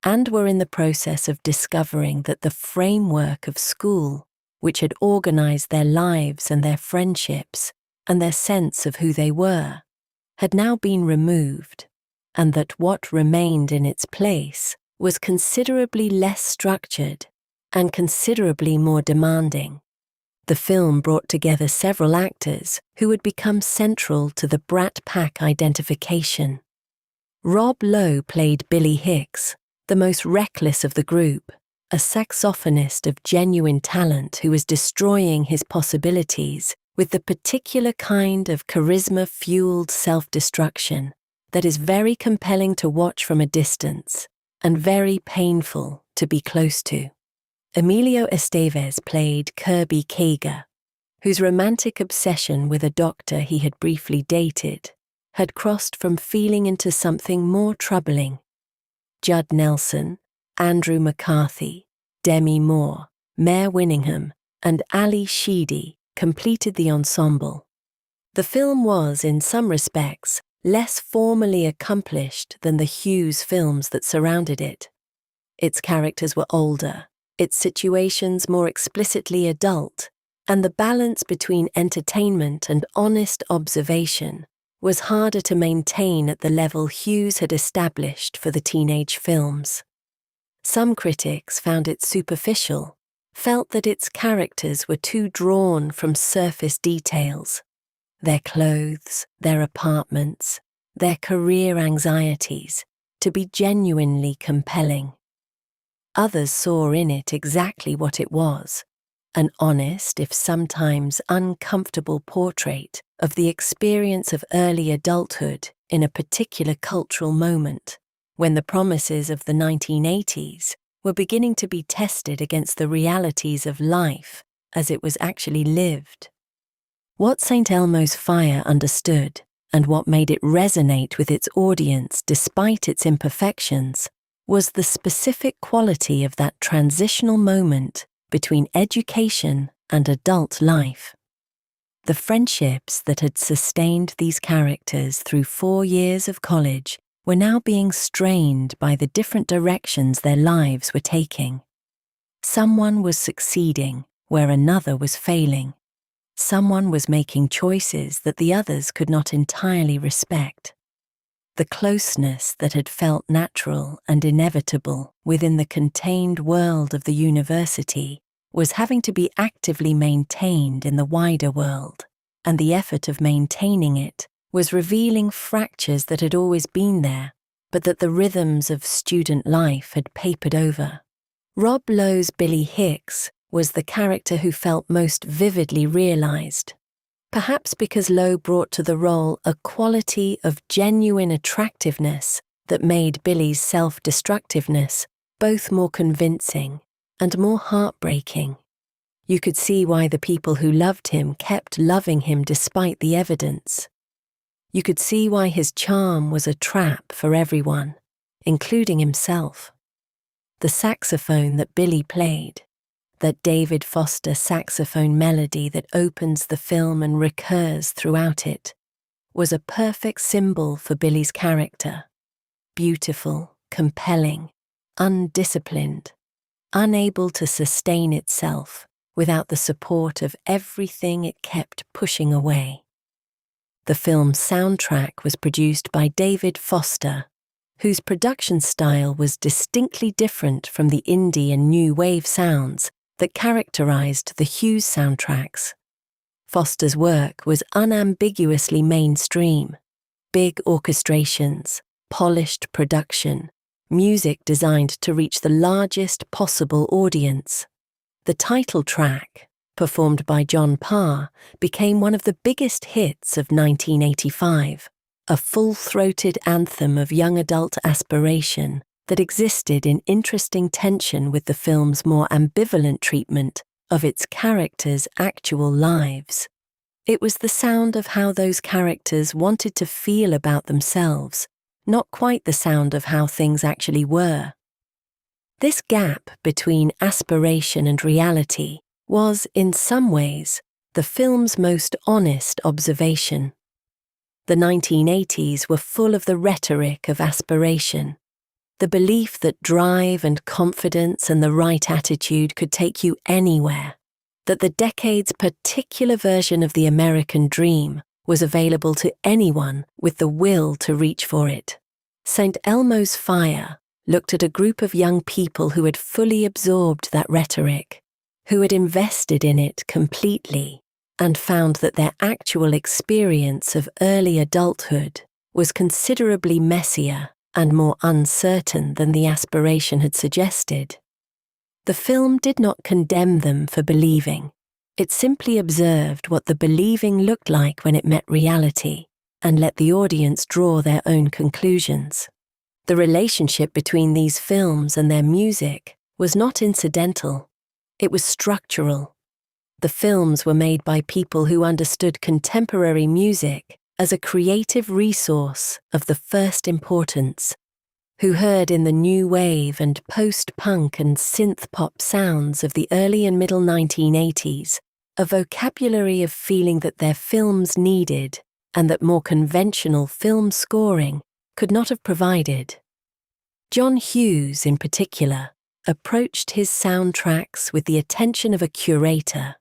and were in the process of discovering that the framework of school, which had organized their lives and their friendships and their sense of who they were, had now been removed, and that what remained in its place was considerably less structured and considerably more demanding. The film brought together several actors who would become central to the Brat Pack identification. Rob Lowe played Billy Hicks, the most reckless of the group, a saxophonist of genuine talent who was destroying his possibilities with the particular kind of charisma-fueled self-destruction that is very compelling to watch from a distance and very painful to be close to. Emilio Estevez played Kirby Kager, whose romantic obsession with a doctor he had briefly dated had crossed from feeling into something more troubling. Judd Nelson, Andrew McCarthy, Demi Moore, Mare Winningham, and Ali Sheedy completed the ensemble. The film was, in some respects, less formally accomplished than the Hughes films that surrounded it. Its characters were older, its situations more explicitly adult, and the balance between entertainment and honest observation was harder to maintain at the level Hughes had established for the teenage films. Some critics found it superficial, felt that its characters were too drawn from surface details, their clothes, their apartments, their career anxieties, to be genuinely compelling. Others saw in it exactly what it was, an honest, if sometimes uncomfortable portrait of the experience of early adulthood in a particular cultural moment, when the promises of the 1980s were beginning to be tested against the realities of life as it was actually lived. What St. Elmo's Fire understood, and what made it resonate with its audience despite its imperfections, was the specific quality of that transitional moment between education and adult life. The friendships that had sustained these characters through 4 years of college were now being strained by the different directions their lives were taking. Someone was succeeding where another was failing. Someone was making choices that the others could not entirely respect. The closeness that had felt natural and inevitable within the contained world of the university was having to be actively maintained in the wider world, and the effort of maintaining it was revealing fractures that had always been there, but that the rhythms of student life had papered over. Rob Lowe's Billy Hicks was the character who felt most vividly realized, perhaps because Lowe brought to the role a quality of genuine attractiveness that made Billy's self-destructiveness both more convincing and more heartbreaking. You could see why the people who loved him kept loving him despite the evidence. You could see why his charm was a trap for everyone, including himself. The saxophone that Billy played, that David Foster saxophone melody that opens the film and recurs throughout it, was a perfect symbol for Billy's character. Beautiful, compelling, undisciplined, unable to sustain itself without the support of everything it kept pushing away. The film's soundtrack was produced by David Foster, whose production style was distinctly different from the indie and new wave sounds that characterized the Hughes soundtracks. Foster's work was unambiguously mainstream: big orchestrations, polished production, music designed to reach the largest possible audience. The title track, performed by John Parr, became one of the biggest hits of 1985, a full-throated anthem of young adult aspiration that existed in interesting tension with the film's more ambivalent treatment of its characters' actual lives. It was the sound of how those characters wanted to feel about themselves, not quite the sound of how things actually were. This gap between aspiration and reality was, in some ways, the film's most honest observation. The 1980s were full of the rhetoric of aspiration, the belief that drive and confidence and the right attitude could take you anywhere, that the decade's particular version of the American dream was available to anyone with the will to reach for it. St. Elmo's Fire looked at a group of young people who had fully absorbed that rhetoric, who had invested in it completely and found that their actual experience of early adulthood was considerably messier and more uncertain than the aspiration had suggested. The film did not condemn them for believing. It simply observed what the believing looked like when it met reality and let the audience draw their own conclusions. The relationship between these films and their music was not incidental. It was structural. The films were made by people who understood contemporary music as a creative resource of the first importance, who heard in the new wave and post-punk and synth-pop sounds of the early and middle 1980s a vocabulary of feeling that their films needed and that more conventional film scoring could not have provided. John Hughes, in particular, approached his soundtracks with the attention of a curator.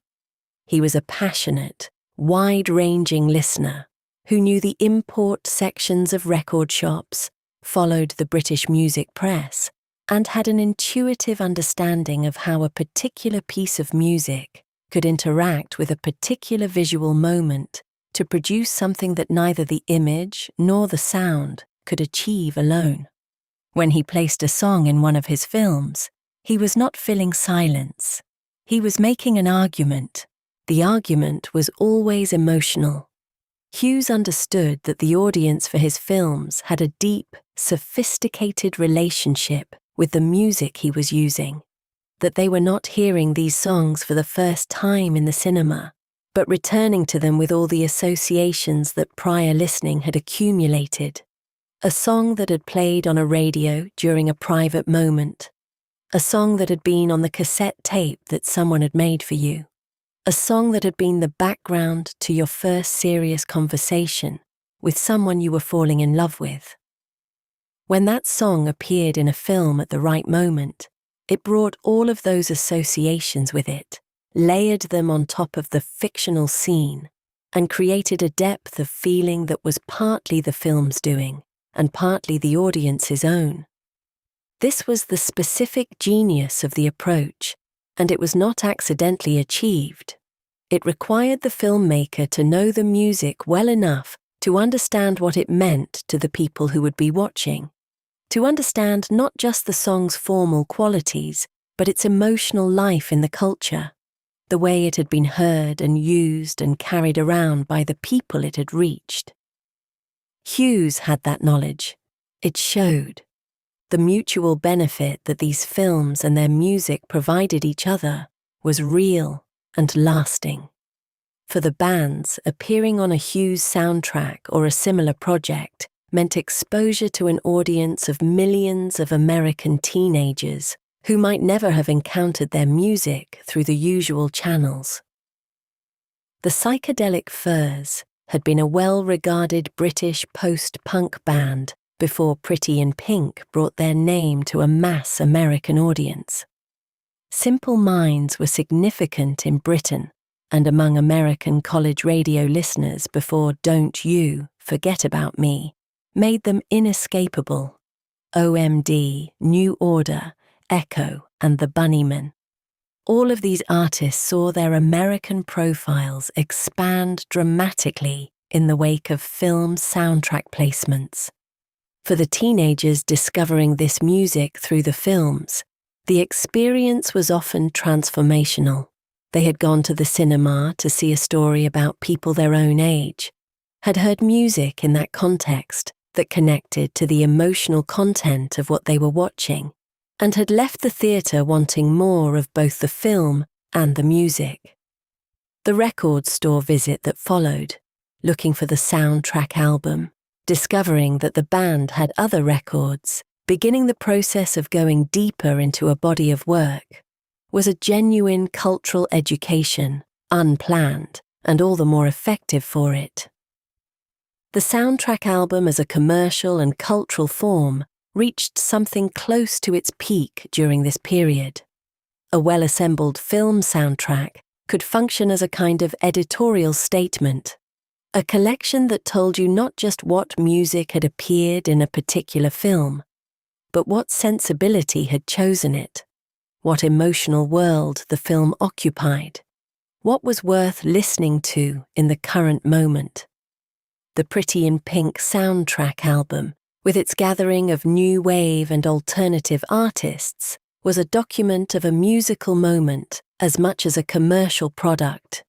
He was a passionate, wide-ranging listener who knew the import sections of record shops, followed the British music press, and had an intuitive understanding of how a particular piece of music could interact with a particular visual moment to produce something that neither the image nor the sound could achieve alone. When he placed a song in one of his films, he was not filling silence. He was making an argument. The argument was always emotional. Hughes understood that the audience for his films had a deep, sophisticated relationship with the music he was using, that they were not hearing these songs for the first time in the cinema, but returning to them with all the associations that prior listening had accumulated. A song that had played on a radio during a private moment, a song that had been on the cassette tape that someone had made for you, a song that had been the background to your first serious conversation with someone you were falling in love with. When that song appeared in a film at the right moment, it brought all of those associations with it, layered them on top of the fictional scene, and created a depth of feeling that was partly the film's doing and partly the audience's own. This was the specific genius of the approach, and it was not accidentally achieved. It required the filmmaker to know the music well enough to understand what it meant to the people who would be watching, to understand not just the song's formal qualities, but its emotional life in the culture, the way it had been heard and used and carried around by the people it had reached. Hughes had that knowledge. It showed. The mutual benefit that these films and their music provided each other was real and lasting. For the bands, appearing on a Hughes soundtrack or a similar project meant exposure to an audience of millions of American teenagers who might never have encountered their music through the usual channels. The Psychedelic Furs had been a well-regarded British post-punk band before Pretty in Pink brought their name to a mass American audience. Simple Minds were significant in Britain and among American college radio listeners before Don't You Forget About Me made them inescapable. OMD, New Order, Echo, and the Bunnymen. All of these artists saw their American profiles expand dramatically in the wake of film soundtrack placements. For the teenagers discovering this music through the films, the experience was often transformational. They had gone to the cinema to see a story about people their own age, had heard music in that context that connected to the emotional content of what they were watching, and had left the theatre wanting more of both the film and the music. The record store visit that followed, looking for the soundtrack album, discovering that the band had other records, beginning the process of going deeper into a body of work, was a genuine cultural education, unplanned, and all the more effective for it. The soundtrack album as a commercial and cultural form reached something close to its peak during this period. A well-assembled film soundtrack could function as a kind of editorial statement, a collection that told you not just what music had appeared in a particular film, but what sensibility had chosen it. what emotional world the film occupied, what was worth listening to in the current moment. The Pretty in Pink soundtrack album, with its gathering of new wave and alternative artists, was a document of a musical moment as much as a commercial product.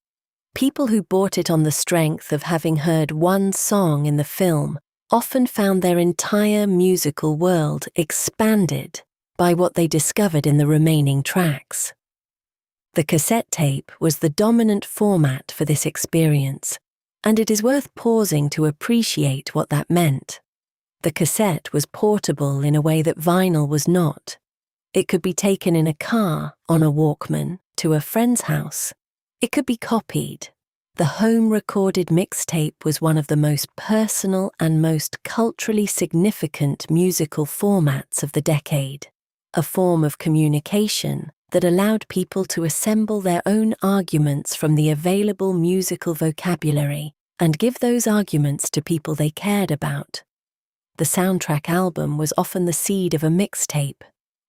People who bought it on the strength of having heard one song in the film often found their entire musical world expanded by what they discovered in the remaining tracks. The cassette tape was the dominant format for this experience, and it is worth pausing to appreciate what that meant. The cassette was portable in a way that vinyl was not. It could be taken in a car, on a Walkman, to a friend's house. It could be copied. The home-recorded mixtape was one of the most personal and most culturally significant musical formats of the decade, a form of communication that allowed people to assemble their own arguments from the available musical vocabulary and give those arguments to people they cared about. The soundtrack album was often the seed of a mixtape.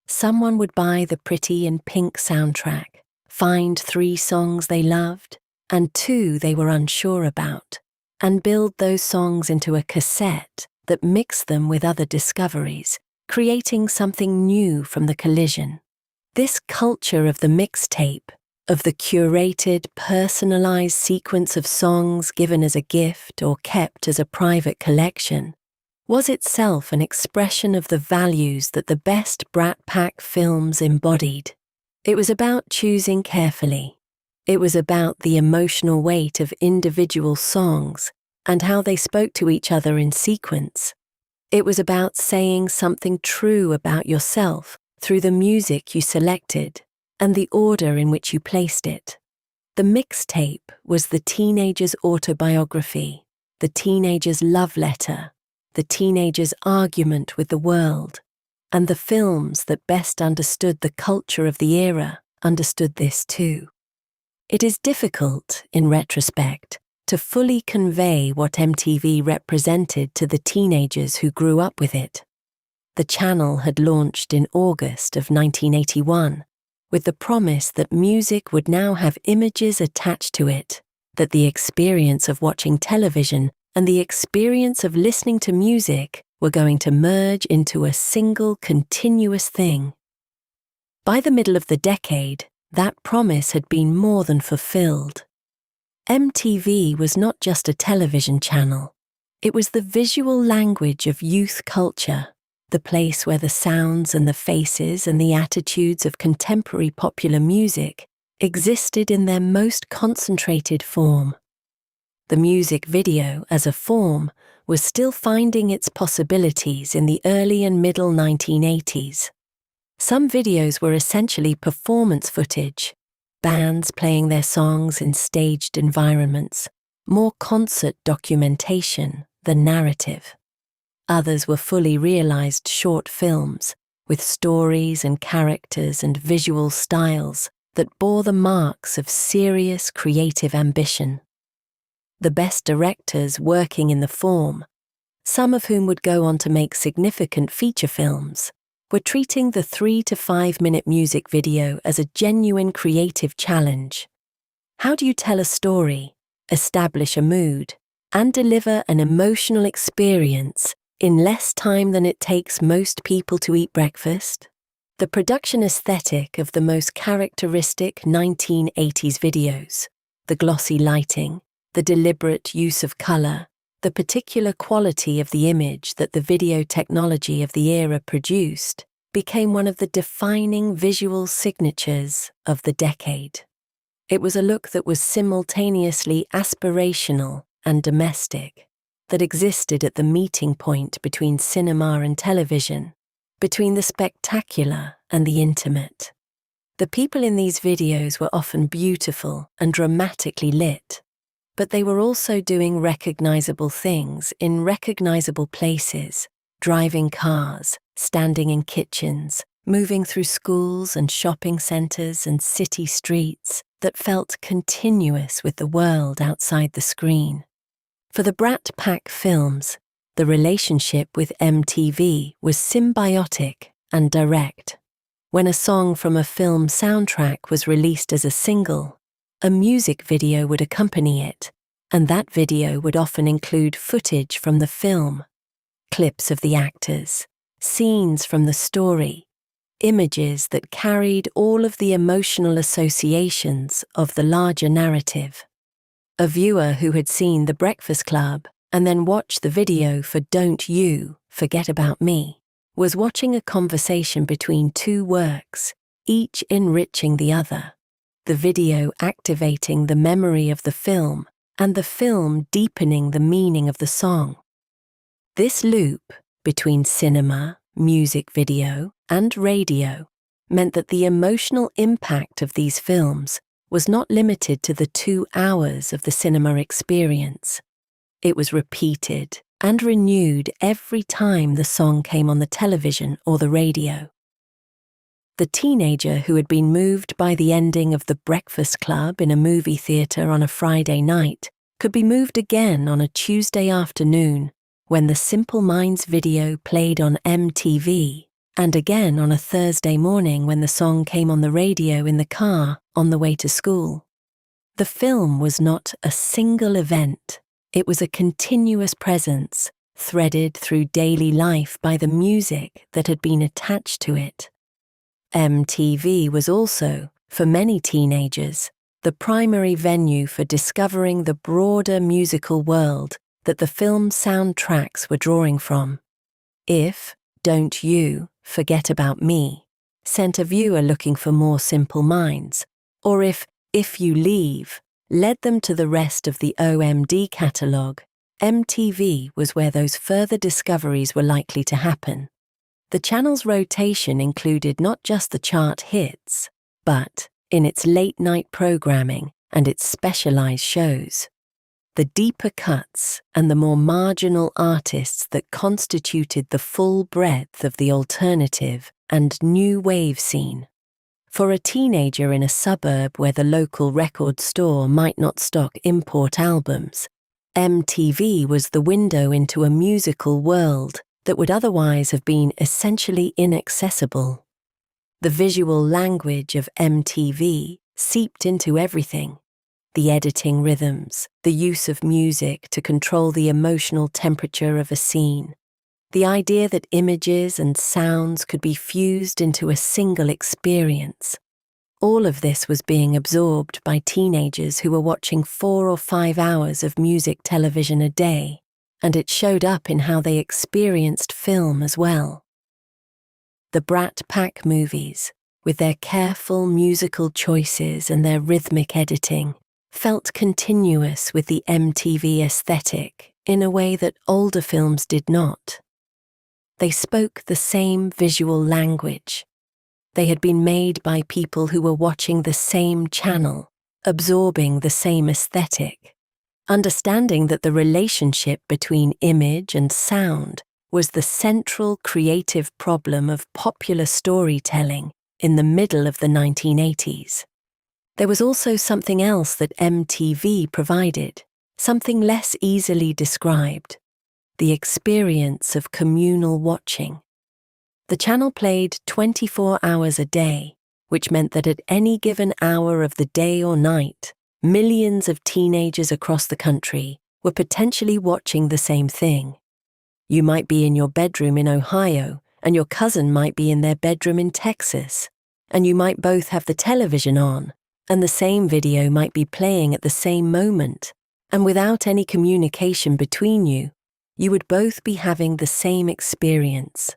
Someone would buy the Pretty in Pink soundtrack, find 3 songs they loved, and 2 they were unsure about, and build those songs into a cassette that mixed them with other discoveries, creating something new from the collision. This culture of the mixtape, of the curated, personalized sequence of songs given as a gift or kept as a private collection, was itself an expression of the values that the best Brat Pack films embodied. It was about choosing carefully. It was about the emotional weight of individual songs and how they spoke to each other in sequence. It was about saying something true about yourself through the music you selected and the order in which you placed it. The mixtape was the teenager's autobiography, the teenager's love letter, the teenager's argument with the world, and the films that best understood the culture of the era understood this too. It is difficult, in retrospect, to fully convey what MTV represented to the teenagers who grew up with it. The channel had launched in August of 1981, with the promise that music would now have images attached to it, that the experience of watching television and the experience of listening to music were going to merge into a single continuous thing. By the middle of the decade, that promise had been more than fulfilled. MTV was not just a television channel. It was the visual language of youth culture, the place where the sounds and the faces and the attitudes of contemporary popular music existed in their most concentrated form. The music video, as a form, was still finding its possibilities in the early and middle 1980s. Some videos were essentially performance footage, bands playing their songs in staged environments, more concert documentation than narrative. Others were fully realized short films, with stories and characters and visual styles that bore the marks of serious creative ambition. The best directors working in the form, some of whom would go on to make significant feature films, were treating the 3 to 5 minute music video as a genuine creative challenge. How do you tell a story, establish a mood, and deliver an emotional experience in less time than it takes most people to eat breakfast? The production aesthetic of the most characteristic 1980s videos, the glossy lighting, the deliberate use of color, the particular quality of the image that the video technology of the era produced, became one of the defining visual signatures of the decade. It was a look that was simultaneously aspirational and domestic, that existed at the meeting point between cinema and television, between the spectacular and the intimate. The people in these videos were often beautiful and dramatically lit, but they were also doing recognizable things in recognizable places, driving cars, standing in kitchens, moving through schools and shopping centers and city streets that felt continuous with the world outside the screen. For the Brat Pack films, the relationship with MTV was symbiotic and direct. When a song from a film soundtrack was released as a single, a music video would accompany it, and that video would often include footage from the film, clips of the actors, scenes from the story, images that carried all of the emotional associations of the larger narrative. A viewer who had seen The Breakfast Club and then watched the video for Don't You Forget About Me was watching a conversation between two works, each enriching the other, the video activating the memory of the film and the film deepening the meaning of the song. This loop between cinema, music video, and radio meant that the emotional impact of these films was not limited to the 2 hours of the cinema experience. It was repeated and renewed every time the song came on the television or the radio. The teenager who had been moved by the ending of The Breakfast Club in a movie theatre on a Friday night could be moved again on a Tuesday afternoon when the Simple Minds video played on MTV, and again on a Thursday morning when the song came on the radio in the car on the way to school. The film was not a single event. It was a continuous presence, threaded through daily life by the music that had been attached to it. MTV was also, for many teenagers, the primary venue for discovering the broader musical world that the film soundtracks were drawing from. If Don't You Forget About Me sent a viewer looking for more Simple Minds, or if You Leave led them to the rest of the OMD catalogue, MTV was where those further discoveries were likely to happen. The channel's rotation included not just the chart hits, but, in its late-night programming and its specialized shows, the deeper cuts and the more marginal artists that constituted the full breadth of the alternative and new wave scene. For a teenager in a suburb where the local record store might not stock import albums, MTV was the window into a musical world that would otherwise have been essentially inaccessible. The visual language of MTV seeped into everything. The editing rhythms, the use of music to control the emotional temperature of a scene, the idea that images and sounds could be fused into a single experience. All of this was being absorbed by teenagers who were watching 4 or 5 hours of music television a day, and it showed up in how they experienced film as well. The Brat Pack movies, with their careful musical choices and their rhythmic editing, felt continuous with the MTV aesthetic in a way that older films did not. They spoke the same visual language. They had been made by people who were watching the same channel, absorbing the same aesthetic, understanding that the relationship between image and sound was the central creative problem of popular storytelling in the middle of the 1980s. There was also something else that MTV provided, something less easily described: the experience of communal watching. The channel played 24 hours a day, which meant that at any given hour of the day or night, millions of teenagers across the country were potentially watching the same thing. You might be in your bedroom in Ohio, and your cousin might be in their bedroom in Texas, and you might both have the television on, and the same video might be playing at the same moment, and without any communication between you, you would both be having the same experience.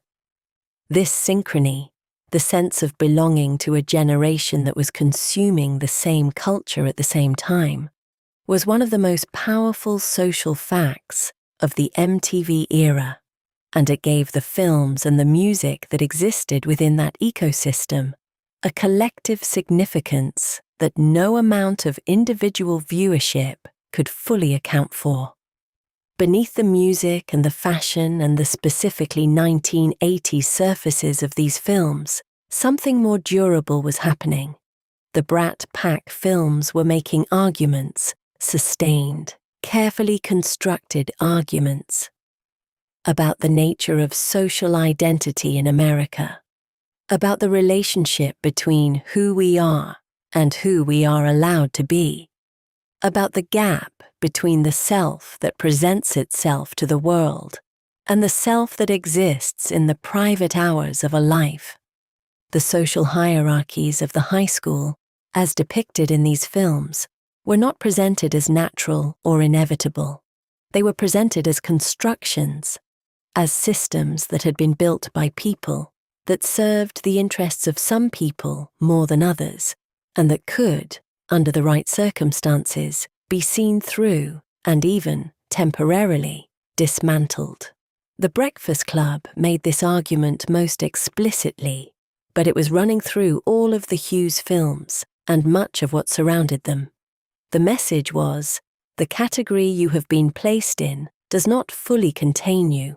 This synchrony, the sense of belonging to a generation that was consuming the same culture at the same time, was one of the most powerful social facts of the MTV era, and it gave the films and the music that existed within that ecosystem a collective significance that no amount of individual viewership could fully account for. Beneath the music and the fashion and the specifically 1980s surfaces of these films, something more durable was happening. The Brat Pack films were making arguments, sustained, carefully constructed arguments, about the nature of social identity in America, about the relationship between who we are and who we are allowed to be, about the gap between the self that presents itself to the world and the self that exists in the private hours of a life. The social hierarchies of the high school, as depicted in these films, were not presented as natural or inevitable. They were presented as constructions, as systems that had been built by people, that served the interests of some people more than others, and that could, under the right circumstances, be seen through and even, temporarily, dismantled. The Breakfast Club made this argument most explicitly, but it was running through all of the Hughes films and much of what surrounded them. The message was, the category you have been placed in does not fully contain you.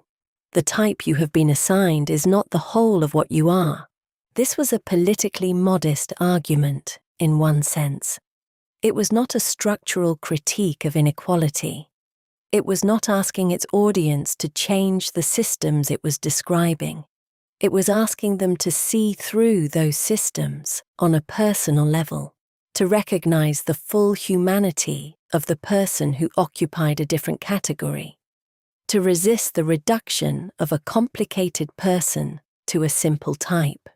The type you have been assigned is not the whole of what you are. This was a politically modest argument, in one sense. It was not a structural critique of inequality. It was not asking its audience to change the systems it was describing. It was asking them to see through those systems on a personal level, to recognize the full humanity of the person who occupied a different category, to resist the reduction of a complicated person to a simple type.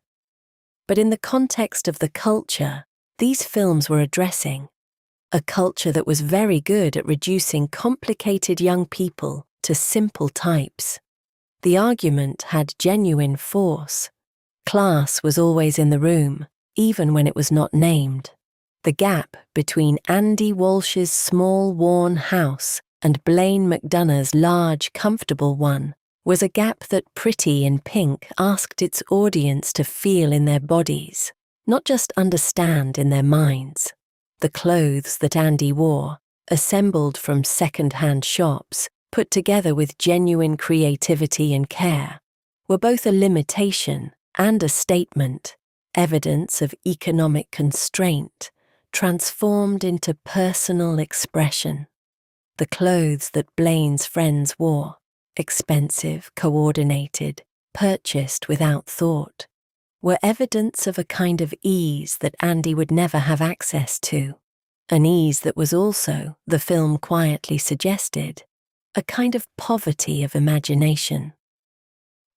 But in the context of the culture these films were addressing, a culture that was very good at reducing complicated young people to simple types, the argument had genuine force. Class was always in the room, even when it was not named. The gap between Andy Walsh's small, worn house and Blaine McDonough's large, comfortable one was a gap that Pretty in Pink asked its audience to feel in their bodies, not just understand in their minds. The clothes that Andy wore, assembled from second-hand shops, put together with genuine creativity and care, were both a limitation and a statement, evidence of economic constraint, transformed into personal expression. The clothes that Blaine's friends wore, expensive, coordinated, purchased without thought, were evidence of a kind of ease that Andy would never have access to, an ease that was also, the film quietly suggested, a kind of poverty of imagination.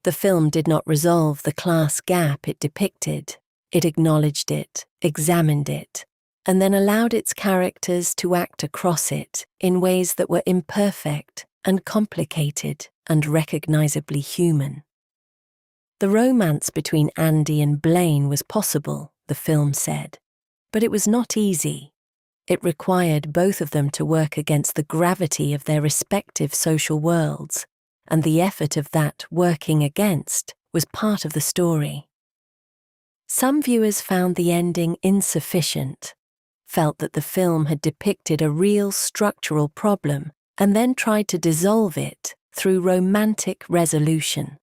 The film did not resolve the class gap it depicted. It acknowledged it, examined it, and then allowed its characters to act across it in ways that were imperfect and complicated and recognizably human. The romance between Andy and Blaine was possible, the film said, but it was not easy. It required both of them to work against the gravity of their respective social worlds, and the effort of that working against was part of the story. Some viewers found the ending insufficient, felt that the film had depicted a real structural problem and then tried to dissolve it through romantic resolution.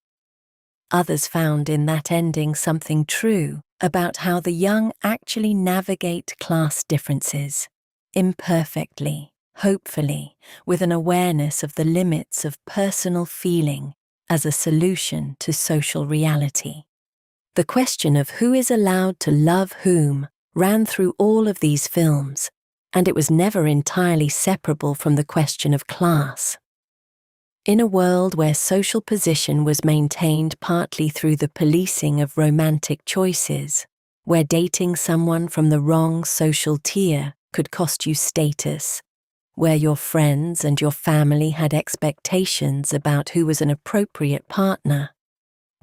Others found in that ending something true about how the young actually navigate class differences, imperfectly, hopefully, with an awareness of the limits of personal feeling as a solution to social reality. The question of who is allowed to love whom ran through all of these films, and it was never entirely separable from the question of class. In a world where social position was maintained partly through the policing of romantic choices, where dating someone from the wrong social tier could cost you status, where your friends and your family had expectations about who was an appropriate partner,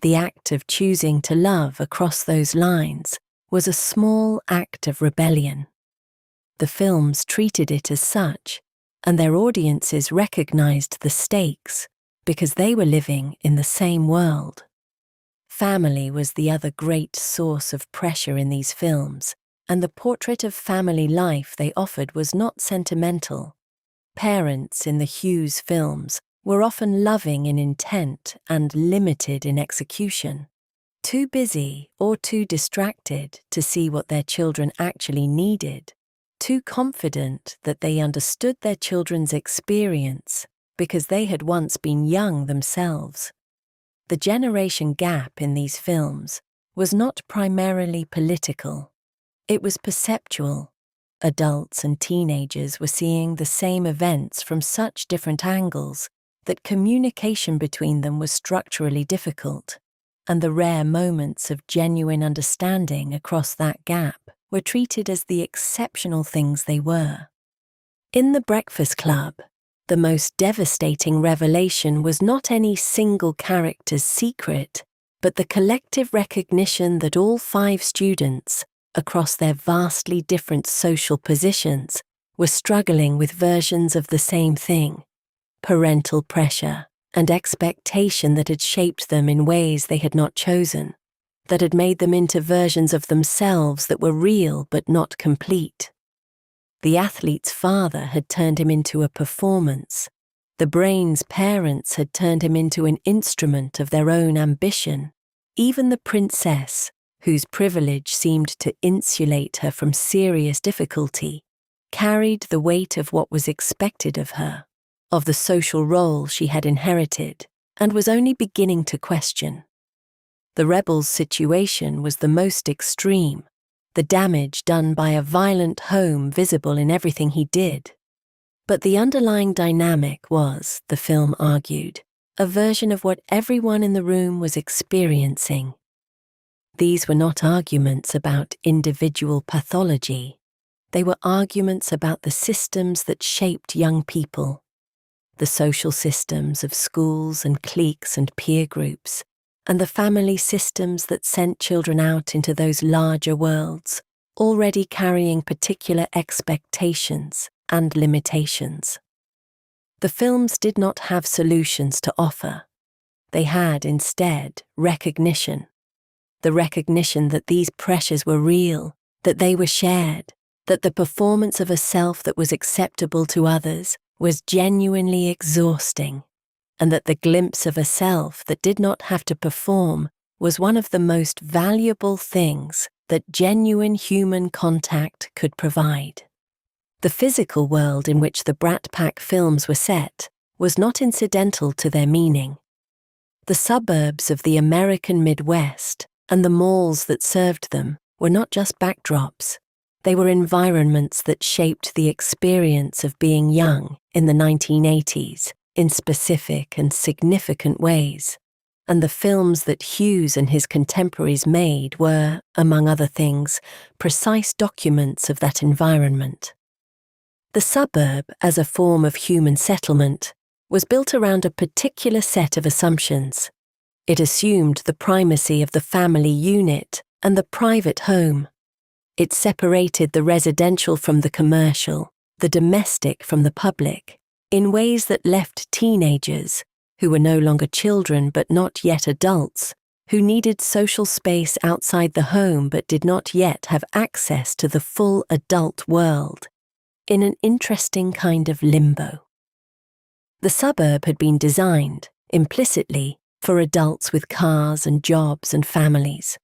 the act of choosing to love across those lines was a small act of rebellion. The films treated it as such, and their audiences recognized the stakes because they were living in the same world. Family was the other great source of pressure in these films, and the portrait of family life they offered was not sentimental. Parents in the Hughes films were often loving in intent and limited in execution, too busy or too distracted to see what their children actually needed, too confident that they understood their children's experience because they had once been young themselves. The generation gap in these films was not primarily political. It was perceptual. Adults and teenagers were seeing the same events from such different angles that communication between them was structurally difficult, and the rare moments of genuine understanding across that gap were treated as the exceptional things they were. In The Breakfast Club, the most devastating revelation was not any single character's secret, but the collective recognition that all 5 students, across their vastly different social positions, were struggling with versions of the same thing: parental pressure and expectation that had shaped them in ways they had not chosen, that had made them into versions of themselves that were real but not complete. The athlete's father had turned him into a performance. The brain's parents had turned him into an instrument of their own ambition. Even the princess, whose privilege seemed to insulate her from serious difficulty, carried the weight of what was expected of her, of the social role she had inherited, and was only beginning to question. The rebel's situation was the most extreme, the damage done by a violent home visible in everything he did. But the underlying dynamic was, the film argued, a version of what everyone in the room was experiencing. These were not arguments about individual pathology. They were arguments about the systems that shaped young people, the social systems of schools and cliques and peer groups, and the family systems that sent children out into those larger worlds, already carrying particular expectations and limitations. The films did not have solutions to offer. They had, instead, recognition. The recognition that these pressures were real, that they were shared, that the performance of a self that was acceptable to others was genuinely exhausting, and that the glimpse of a self that did not have to perform was one of the most valuable things that genuine human contact could provide. The physical world in which the Brat Pack films were set was not incidental to their meaning. The suburbs of the American Midwest and the malls that served them were not just backdrops. They were environments that shaped the experience of being young in the 1980s in specific and significant ways, and the films that Hughes and his contemporaries made were, among other things, precise documents of that environment. The suburb, as a form of human settlement, was built around a particular set of assumptions. It assumed the primacy of the family unit and the private home. It separated the residential from the commercial, the domestic from the public, in ways that left teenagers, who were no longer children but not yet adults, who needed social space outside the home but did not yet have access to the full adult world, in an interesting kind of limbo. The suburb had been designed, implicitly, for adults with cars and jobs and families.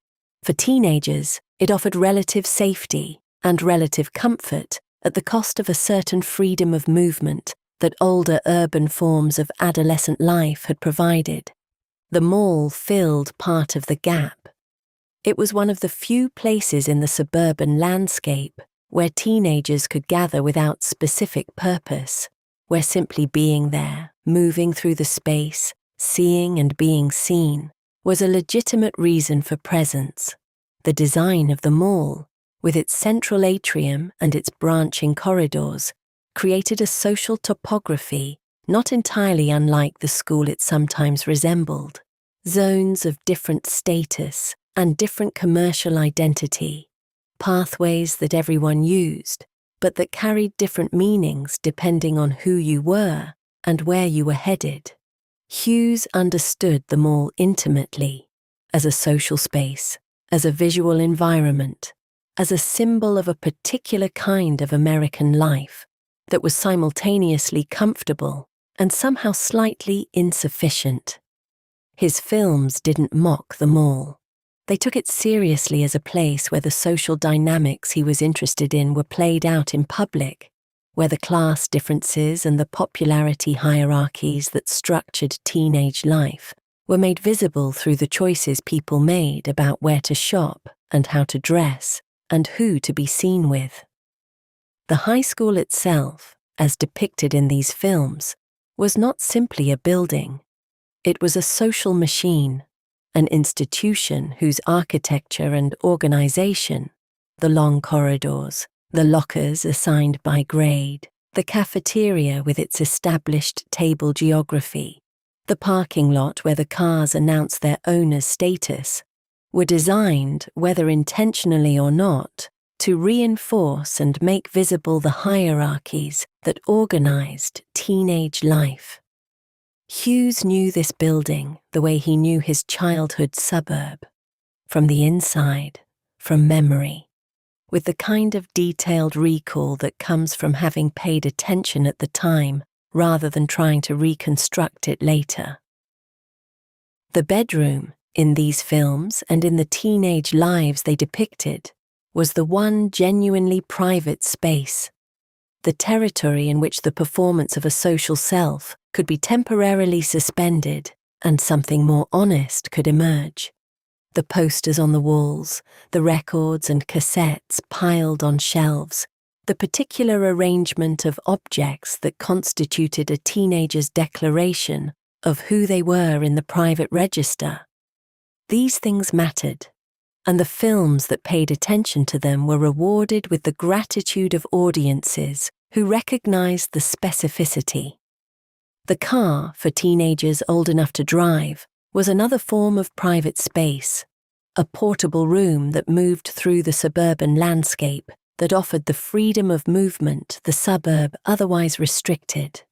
For teenagers, it offered relative safety and relative comfort at the cost of a certain freedom of movement that older urban forms of adolescent life had provided. The mall filled part of the gap. It was one of the few places in the suburban landscape where teenagers could gather without specific purpose, where simply being there, moving through the space, seeing and being seen, was a legitimate reason for presence. The design of the mall, with its central atrium and its branching corridors, created a social topography not entirely unlike the school it sometimes resembled. Zones of different status and different commercial identity, pathways that everyone used, but that carried different meanings depending on who you were and where you were headed. Hughes understood the mall intimately, as a social space, as a visual environment, as a symbol of a particular kind of American life that was simultaneously comfortable and somehow slightly insufficient. His films didn't mock the mall. They took it seriously as a place where the social dynamics he was interested in were played out in public, where the class differences and the popularity hierarchies that structured teenage life were made visible through the choices people made about where to shop and how to dress and who to be seen with. The high school itself, as depicted in these films, was not simply a building. It was a social machine, an institution whose architecture and organization, the long corridors, the lockers assigned by grade, the cafeteria with its established table geography, the parking lot where the cars announced their owner's status, were designed, whether intentionally or not, to reinforce and make visible the hierarchies that organized teenage life. Hughes knew this building the way he knew his childhood suburb, from the inside, from memory, with the kind of detailed recall that comes from having paid attention at the time rather than trying to reconstruct it later. The bedroom, in these films and in the teenage lives they depicted, was the one genuinely private space, the territory in which the performance of a social self could be temporarily suspended and something more honest could emerge. The posters on the walls, the records and cassettes piled on shelves, the particular arrangement of objects that constituted a teenager's declaration of who they were in the private register. These things mattered, and the films that paid attention to them were rewarded with the gratitude of audiences who recognized the specificity. The car, for teenagers old enough to drive, was another form of private space, a portable room that moved through the suburban landscape that offered the freedom of movement the suburb otherwise restricted.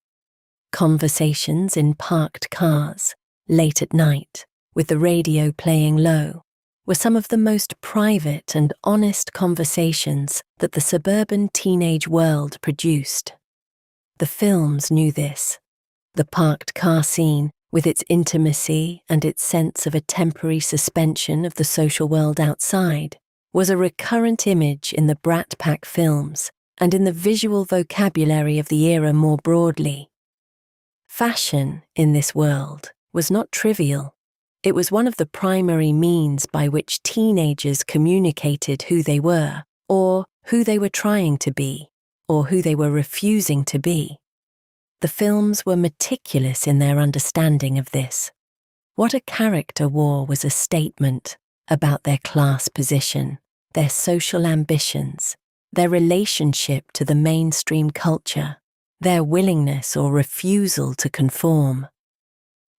Conversations in parked cars, late at night, with the radio playing low, were some of the most private and honest conversations that the suburban teenage world produced. The films knew this. The parked car scene, with its intimacy and its sense of a temporary suspension of the social world outside, was a recurrent image in the Brat Pack films and in the visual vocabulary of the era more broadly. Fashion, in this world, was not trivial. It was one of the primary means by which teenagers communicated who they were, or who they were trying to be, or who they were refusing to be. The films were meticulous in their understanding of this. What a character wore was a statement about their class position, their social ambitions, their relationship to the mainstream culture, their willingness or refusal to conform.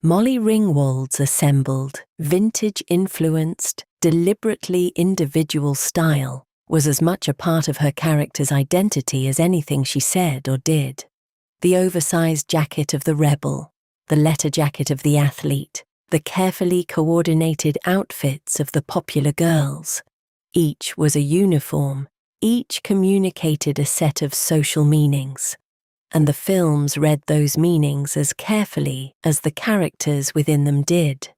Molly Ringwald's assembled, vintage-influenced, deliberately individual style was as much a part of her character's identity as anything she said or did. The oversized jacket of the rebel, the letter jacket of the athlete, the carefully coordinated outfits of the popular girls. Each was a uniform, each communicated a set of social meanings, and the films read those meanings as carefully as the characters within them did.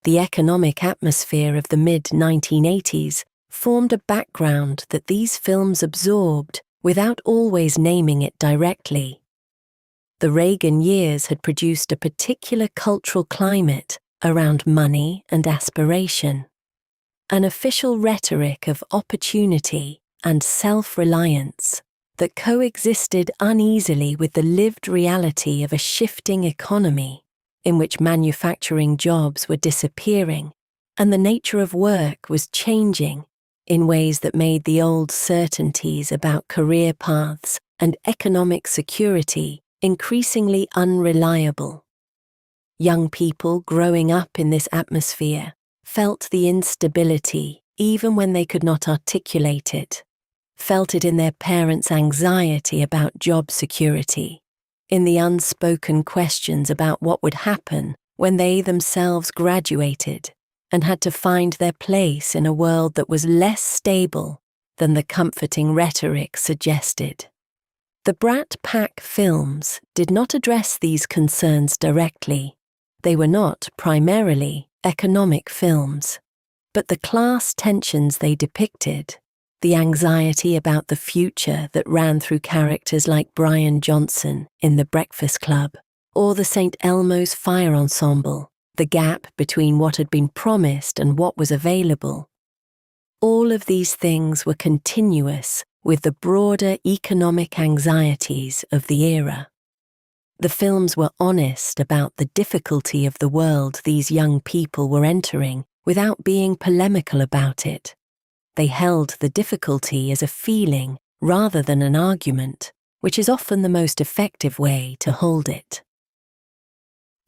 The economic atmosphere of the mid-1980s formed a background that these films absorbed without always naming it directly. The Reagan years had produced a particular cultural climate around money and aspiration, an official rhetoric of opportunity and self-reliance that coexisted uneasily with the lived reality of a shifting economy in which manufacturing jobs were disappearing and the nature of work was changing in ways that made the old certainties about career paths and economic security increasingly unreliable. Young people growing up in this atmosphere felt the instability even when they could not articulate it, felt it in their parents' anxiety about job security, in the unspoken questions about what would happen when they themselves graduated and had to find their place in a world that was less stable than the comforting rhetoric suggested. The Brat Pack films did not address these concerns directly. They were not primarily economic films, but the class tensions they depicted, the anxiety about the future that ran through characters like Brian Johnson in The Breakfast Club, or the St. Elmo's Fire Ensemble, the gap between what had been promised and what was available. All of these things were continuous with the broader economic anxieties of the era. The films were honest about the difficulty of the world these young people were entering without being polemical about it. They held the difficulty as a feeling rather than an argument, which is often the most effective way to hold it.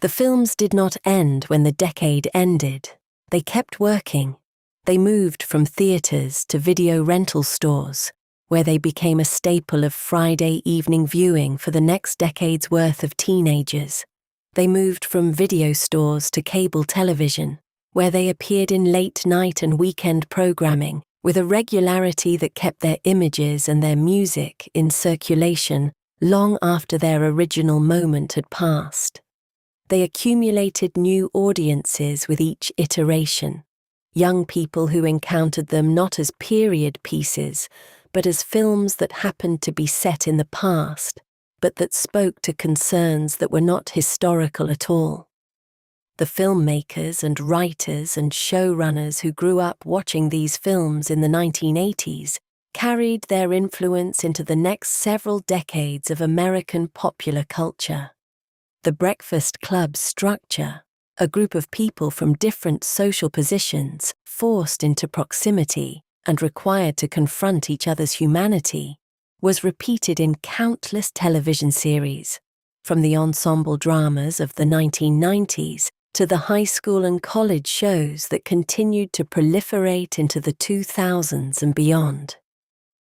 The films did not end when the decade ended. They kept working. They moved from theaters to video rental stores, where they became a staple of Friday evening viewing for the next decade's worth of teenagers. They moved from video stores to cable television, where they appeared in late-night and weekend programming with a regularity that kept their images and their music in circulation long after their original moment had passed. They accumulated new audiences with each iteration, young people who encountered them not as period pieces, but as films that happened to be set in the past, but that spoke to concerns that were not historical at all. The filmmakers and writers and showrunners who grew up watching these films in the 1980s carried their influence into the next several decades of American popular culture. The Breakfast Club structure, a group of people from different social positions forced into proximity and required to confront each other's humanity, was repeated in countless television series, from the ensemble dramas of the 1990s to the high school and college shows that continued to proliferate into the 2000s and beyond.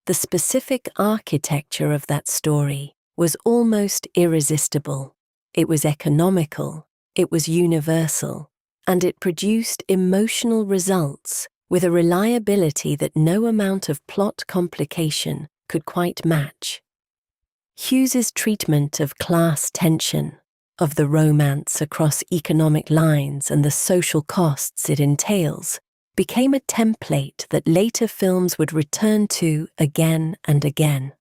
The specific architecture of that story was almost irresistible. It was economical, it was universal, and it produced emotional results with a reliability that no amount of plot complication could quite match. Hughes's treatment of class tension, of the romance across economic lines and the social costs it entails, became a template that later films would return to again and again.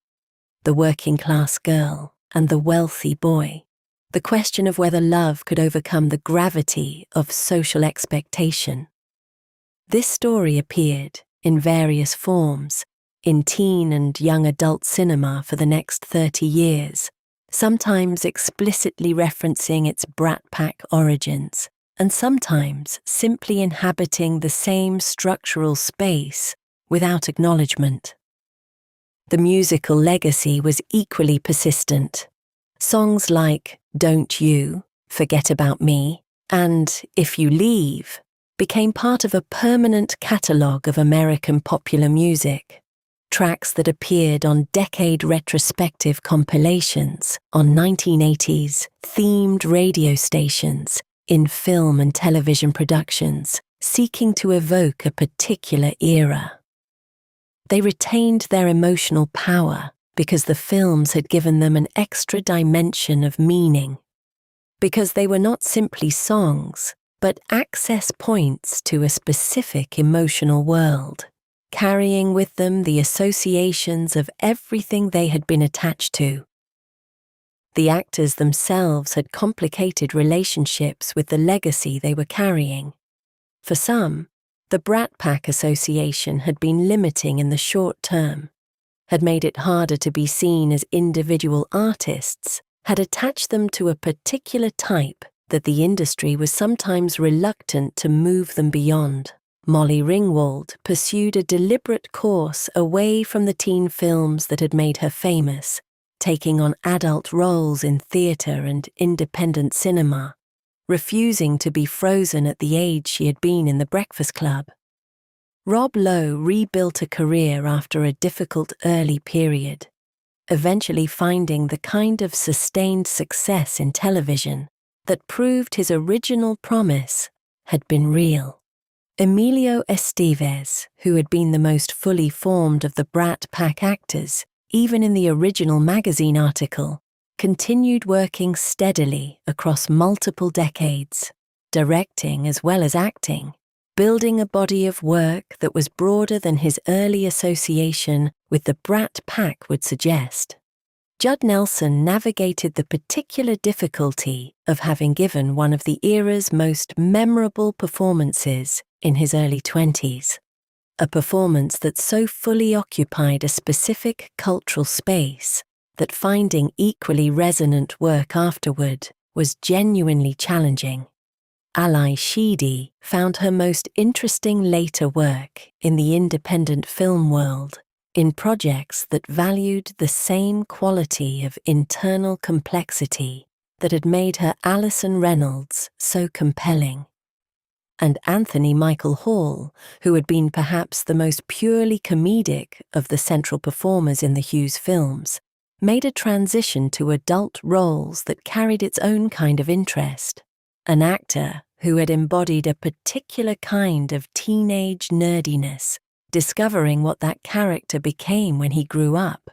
The working-class girl and the wealthy boy, the question of whether love could overcome the gravity of social expectation. This story appeared, in various forms, in teen and young adult cinema for the next 30 years, sometimes explicitly referencing its Brat Pack origins, and sometimes simply inhabiting the same structural space without acknowledgement. The musical legacy was equally persistent. Songs like Don't You, Forget About Me, and If You Leave became part of a permanent catalogue of American popular music. Tracks that appeared on decade retrospective compilations on 1980s themed radio stations in film and television productions, seeking to evoke a particular era. They retained their emotional power because the films had given them an extra dimension of meaning, because they were not simply songs, but access points to a specific emotional world, carrying with them the associations of everything they had been attached to. The actors themselves had complicated relationships with the legacy they were carrying. For some, the Brat Pack association had been limiting in the short term, had made it harder to be seen as individual artists, had attached them to a particular type that the industry was sometimes reluctant to move them beyond. Molly Ringwald pursued a deliberate course away from the teen films that had made her famous, taking on adult roles in theatre and independent cinema, refusing to be frozen at the age she had been in The Breakfast Club. Rob Lowe rebuilt a career after a difficult early period, eventually finding the kind of sustained success in television that proved his original promise had been real. Emilio Estevez, who had been the most fully formed of the Brat Pack actors, even in the original magazine article, continued working steadily across multiple decades, directing as well as acting, building a body of work that was broader than his early association with the Brat Pack would suggest. Judd Nelson navigated the particular difficulty of having given one of the era's most memorable performances in his early 20s, a performance that so fully occupied a specific cultural space that finding equally resonant work afterward was genuinely challenging. Ally Sheedy found her most interesting later work in the independent film world in projects that valued the same quality of internal complexity that had made her Alison Reynolds so compelling. And Anthony Michael Hall, who had been perhaps the most purely comedic of the central performers in the Hughes films, made a transition to adult roles that carried its own kind of interest. An actor who had embodied a particular kind of teenage nerdiness, discovering what that character became when he grew up,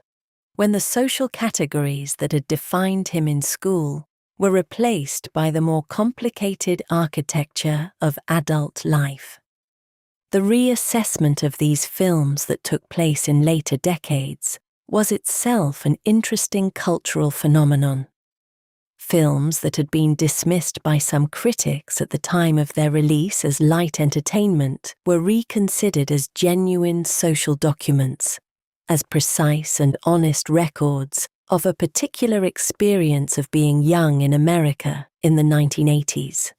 when the social categories that had defined him in school were replaced by the more complicated architecture of adult life. The reassessment of these films that took place in later decades was itself an interesting cultural phenomenon. Films that had been dismissed by some critics at the time of their release as light entertainment were reconsidered as genuine social documents, as precise and honest records of a particular experience of being young in America in the 1980s.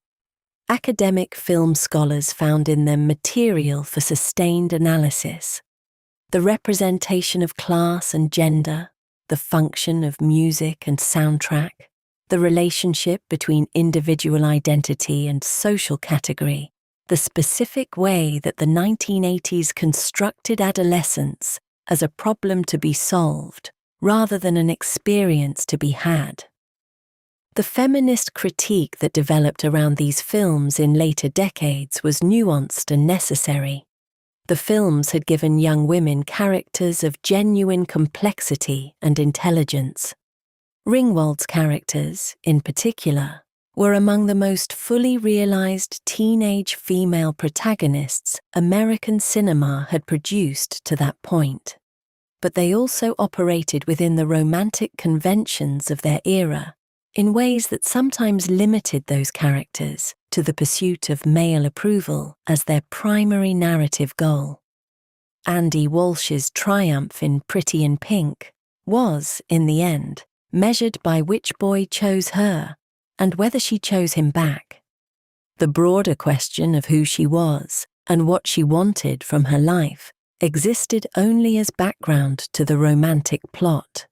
Academic film scholars found in them material for sustained analysis. The representation of class and gender, the function of music and soundtrack, the relationship between individual identity and social category, the specific way that the 1980s constructed adolescence as a problem to be solved rather than an experience to be had. The feminist critique that developed around these films in later decades was nuanced and necessary. The films had given young women characters of genuine complexity and intelligence. Ringwald's characters, in particular, were among the most fully realized teenage female protagonists American cinema had produced to that point. But they also operated within the romantic conventions of their era in ways that sometimes limited those characters to the pursuit of male approval as their primary narrative goal. Andy Walsh's triumph in Pretty in Pink was, in the end, measured by which boy chose her and whether she chose him back. The broader question of who she was and what she wanted from her life existed only as background to the romantic plot.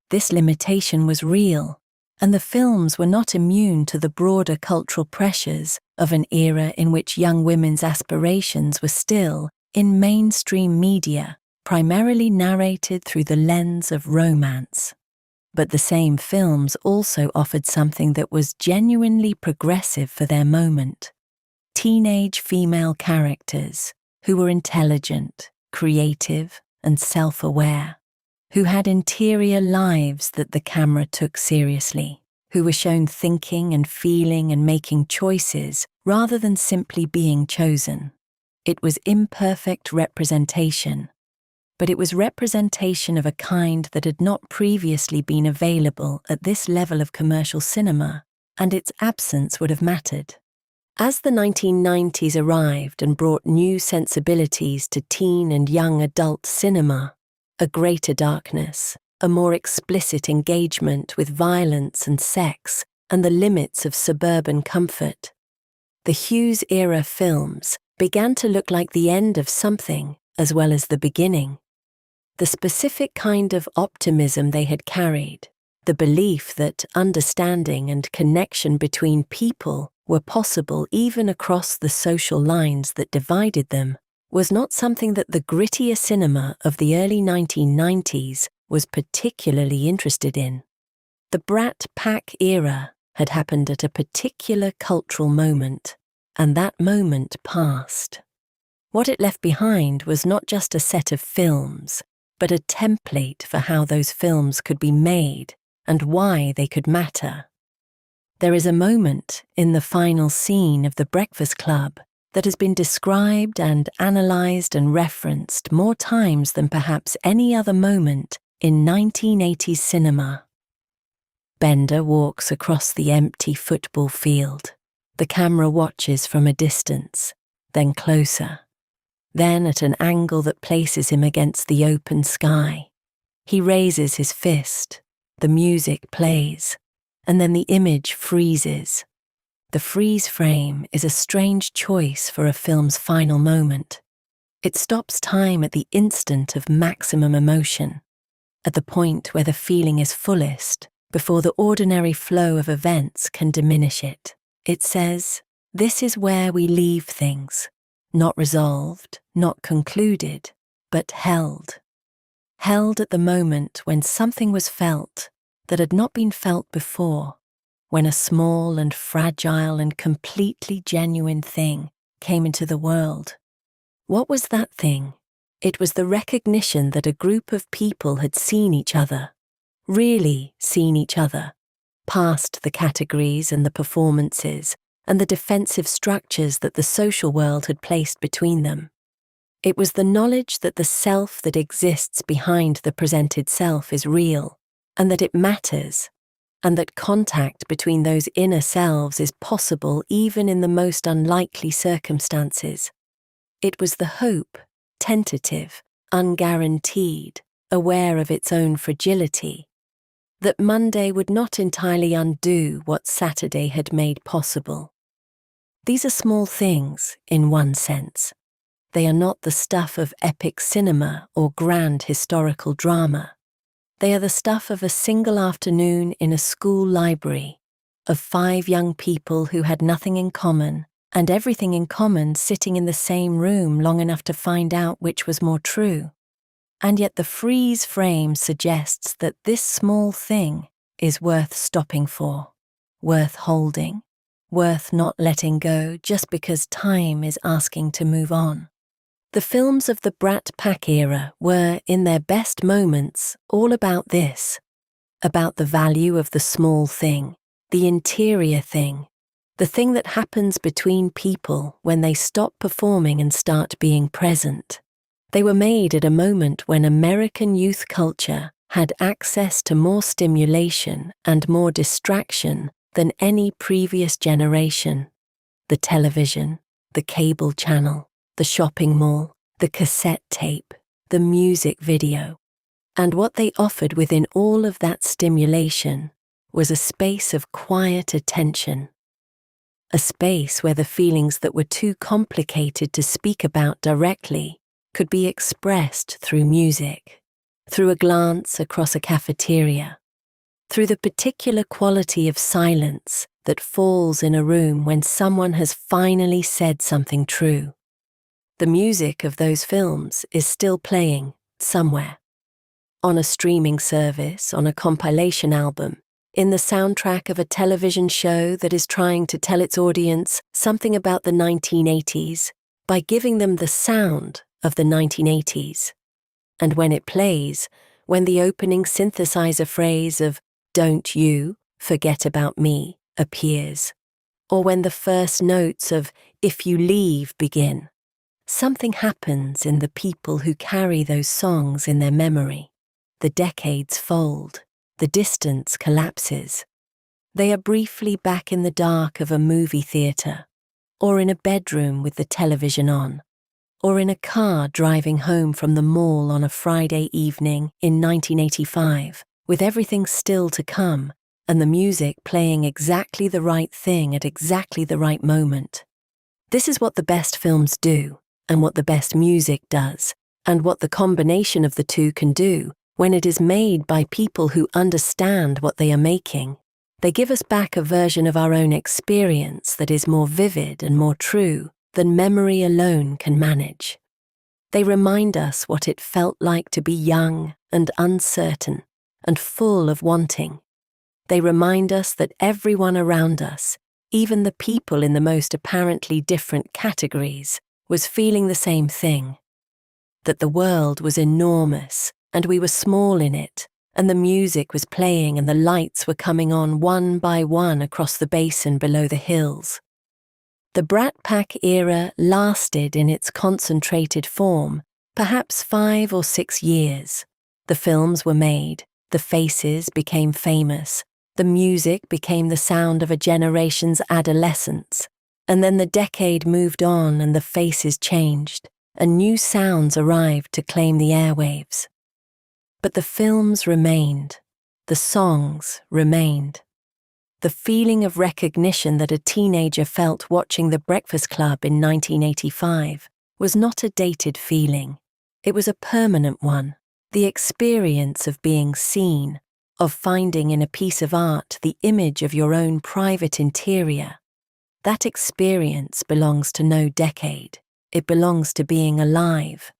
This limitation was real, and the films were not immune to the broader cultural pressures of an era in which young women's aspirations were still, in mainstream media, primarily narrated through the lens of romance. But the same films also offered something that was genuinely progressive for their moment. Teenage female characters who were intelligent, creative, and self-aware, who had interior lives that the camera took seriously, who were shown thinking and feeling and making choices rather than simply being chosen. It was imperfect representation, but it was representation of a kind that had not previously been available at this level of commercial cinema, and its absence would have mattered. As the 1990s arrived and brought new sensibilities to teen and young adult cinema, a greater darkness, a more explicit engagement with violence and sex, and the limits of suburban comfort, the Hughes-era films began to look like the end of something as well as the beginning. The specific kind of optimism they had carried, the belief that understanding and connection between people were possible even across the social lines that divided them, was not something that the grittier cinema of the early 1990s was particularly interested in. The Brat Pack era had happened at a particular cultural moment, and that moment passed. What it left behind was not just a set of films, but a template for how those films could be made and why they could matter. There is a moment in the final scene of The Breakfast Club that has been described and analysed and referenced more times than perhaps any other moment in 1980s cinema. Bender walks across the empty football field. The camera watches from a distance, then closer, then at an angle that places him against the open sky. He raises his fist, the music plays, and then the image freezes. The freeze frame is a strange choice for a film's final moment. It stops time at the instant of maximum emotion, at the point where the feeling is fullest, before the ordinary flow of events can diminish it. It says, this is where we leave things, not resolved, not concluded, but held. Held at the moment when something was felt that had not been felt before, when a small and fragile and completely genuine thing came into the world. What was that thing? It was the recognition that a group of people had seen each other, really seen each other, past the categories and the performances and the defensive structures that the social world had placed between them. It was the knowledge that the self that exists behind the presented self is real, and that it matters, and that contact between those inner selves is possible even in the most unlikely circumstances. It was the hope, tentative, unguaranteed, aware of its own fragility, that Monday would not entirely undo what Saturday had made possible. These are small things, in one sense. They are not the stuff of epic cinema or grand historical drama. They are the stuff of a single afternoon in a school library, of 5 young people who had nothing in common, and everything in common sitting in the same room long enough to find out which was more true. And yet the freeze frame suggests that this small thing is worth stopping for, worth holding, worth not letting go just because time is asking to move on. The films of the Brat Pack era were, in their best moments, all about this, about the value of the small thing, the interior thing, the thing that happens between people when they stop performing and start being present. They were made at a moment when American youth culture had access to more stimulation and more distraction than any previous generation. The television, the cable channel, the shopping mall, the cassette tape, the music video. And what they offered within all of that stimulation was a space of quiet attention. A space where the feelings that were too complicated to speak about directly could be expressed through music, through a glance across a cafeteria, through the particular quality of silence that falls in a room when someone has finally said something true. The music of those films is still playing somewhere. On a streaming service, on a compilation album, in the soundtrack of a television show that is trying to tell its audience something about the 1980s by giving them the sound of the 1980s. And when it plays, when the opening synthesizer phrase of "Don't you forget about me" appears, or when the first notes of "If you leave" begin, something happens in the people who carry those songs in their memory. The decades fold, the distance collapses. They are briefly back in the dark of a movie theater, or in a bedroom with the television on, or in a car driving home from the mall on a Friday evening in 1985, with everything still to come and the music playing exactly the right thing at exactly the right moment. This is what the best films do, and what the best music does, and what the combination of the two can do when it is made by people who understand what they are making. They give us back a version of our own experience that is more vivid and more true than memory alone can manage. They remind us what it felt like to be young and uncertain and full of wanting. They remind us that everyone around us, even the people in the most apparently different categories, was feeling the same thing. That the world was enormous and we were small in it, and the music was playing and the lights were coming on one by one across the basin below the hills. The Brat Pack era lasted in its concentrated form perhaps 5 or 6 years, The films were made, the faces became famous, the music became the sound of a generation's adolescence. And then the decade moved on and the faces changed, and new sounds arrived to claim the airwaves. But the films remained, the songs remained. The feeling of recognition that a teenager felt watching The Breakfast Club in 1985 was not a dated feeling. It was a permanent one, the experience of being seen, of finding in a piece of art the image of your own private interior. That experience belongs to no decade. It belongs to being alive.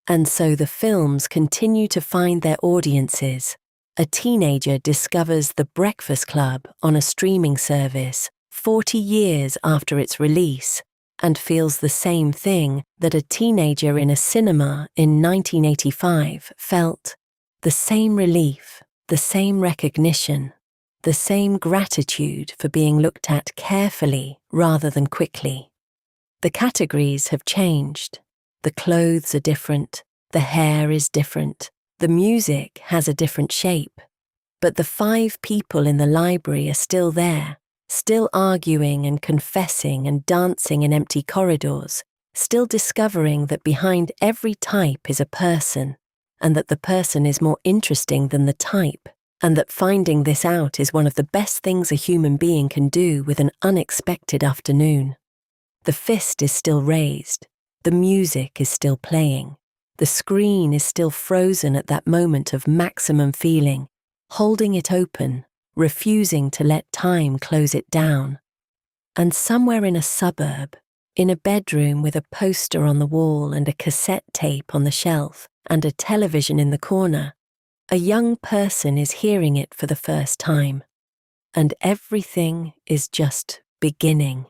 And so the films continue to find their audiences. A teenager discovers The Breakfast Club on a streaming service 40 years after its release and feels the same thing that a teenager in a cinema in 1985 felt. The same relief, the same recognition, the same gratitude for being looked at carefully rather than quickly. The categories have changed. The clothes are different, the hair is different, the music has a different shape. But the 5 people in the library are still there, still arguing and confessing and dancing in empty corridors, still discovering that behind every type is a person, and that the person is more interesting than the type, and that finding this out is one of the best things a human being can do with an unexpected afternoon. The fist is still raised, the music is still playing, the screen is still frozen at that moment of maximum feeling, holding it open, refusing to let time close it down. And somewhere in a suburb, in a bedroom with a poster on the wall and a cassette tape on the shelf and a television in the corner, a young person is hearing it for the first time. And everything is just beginning.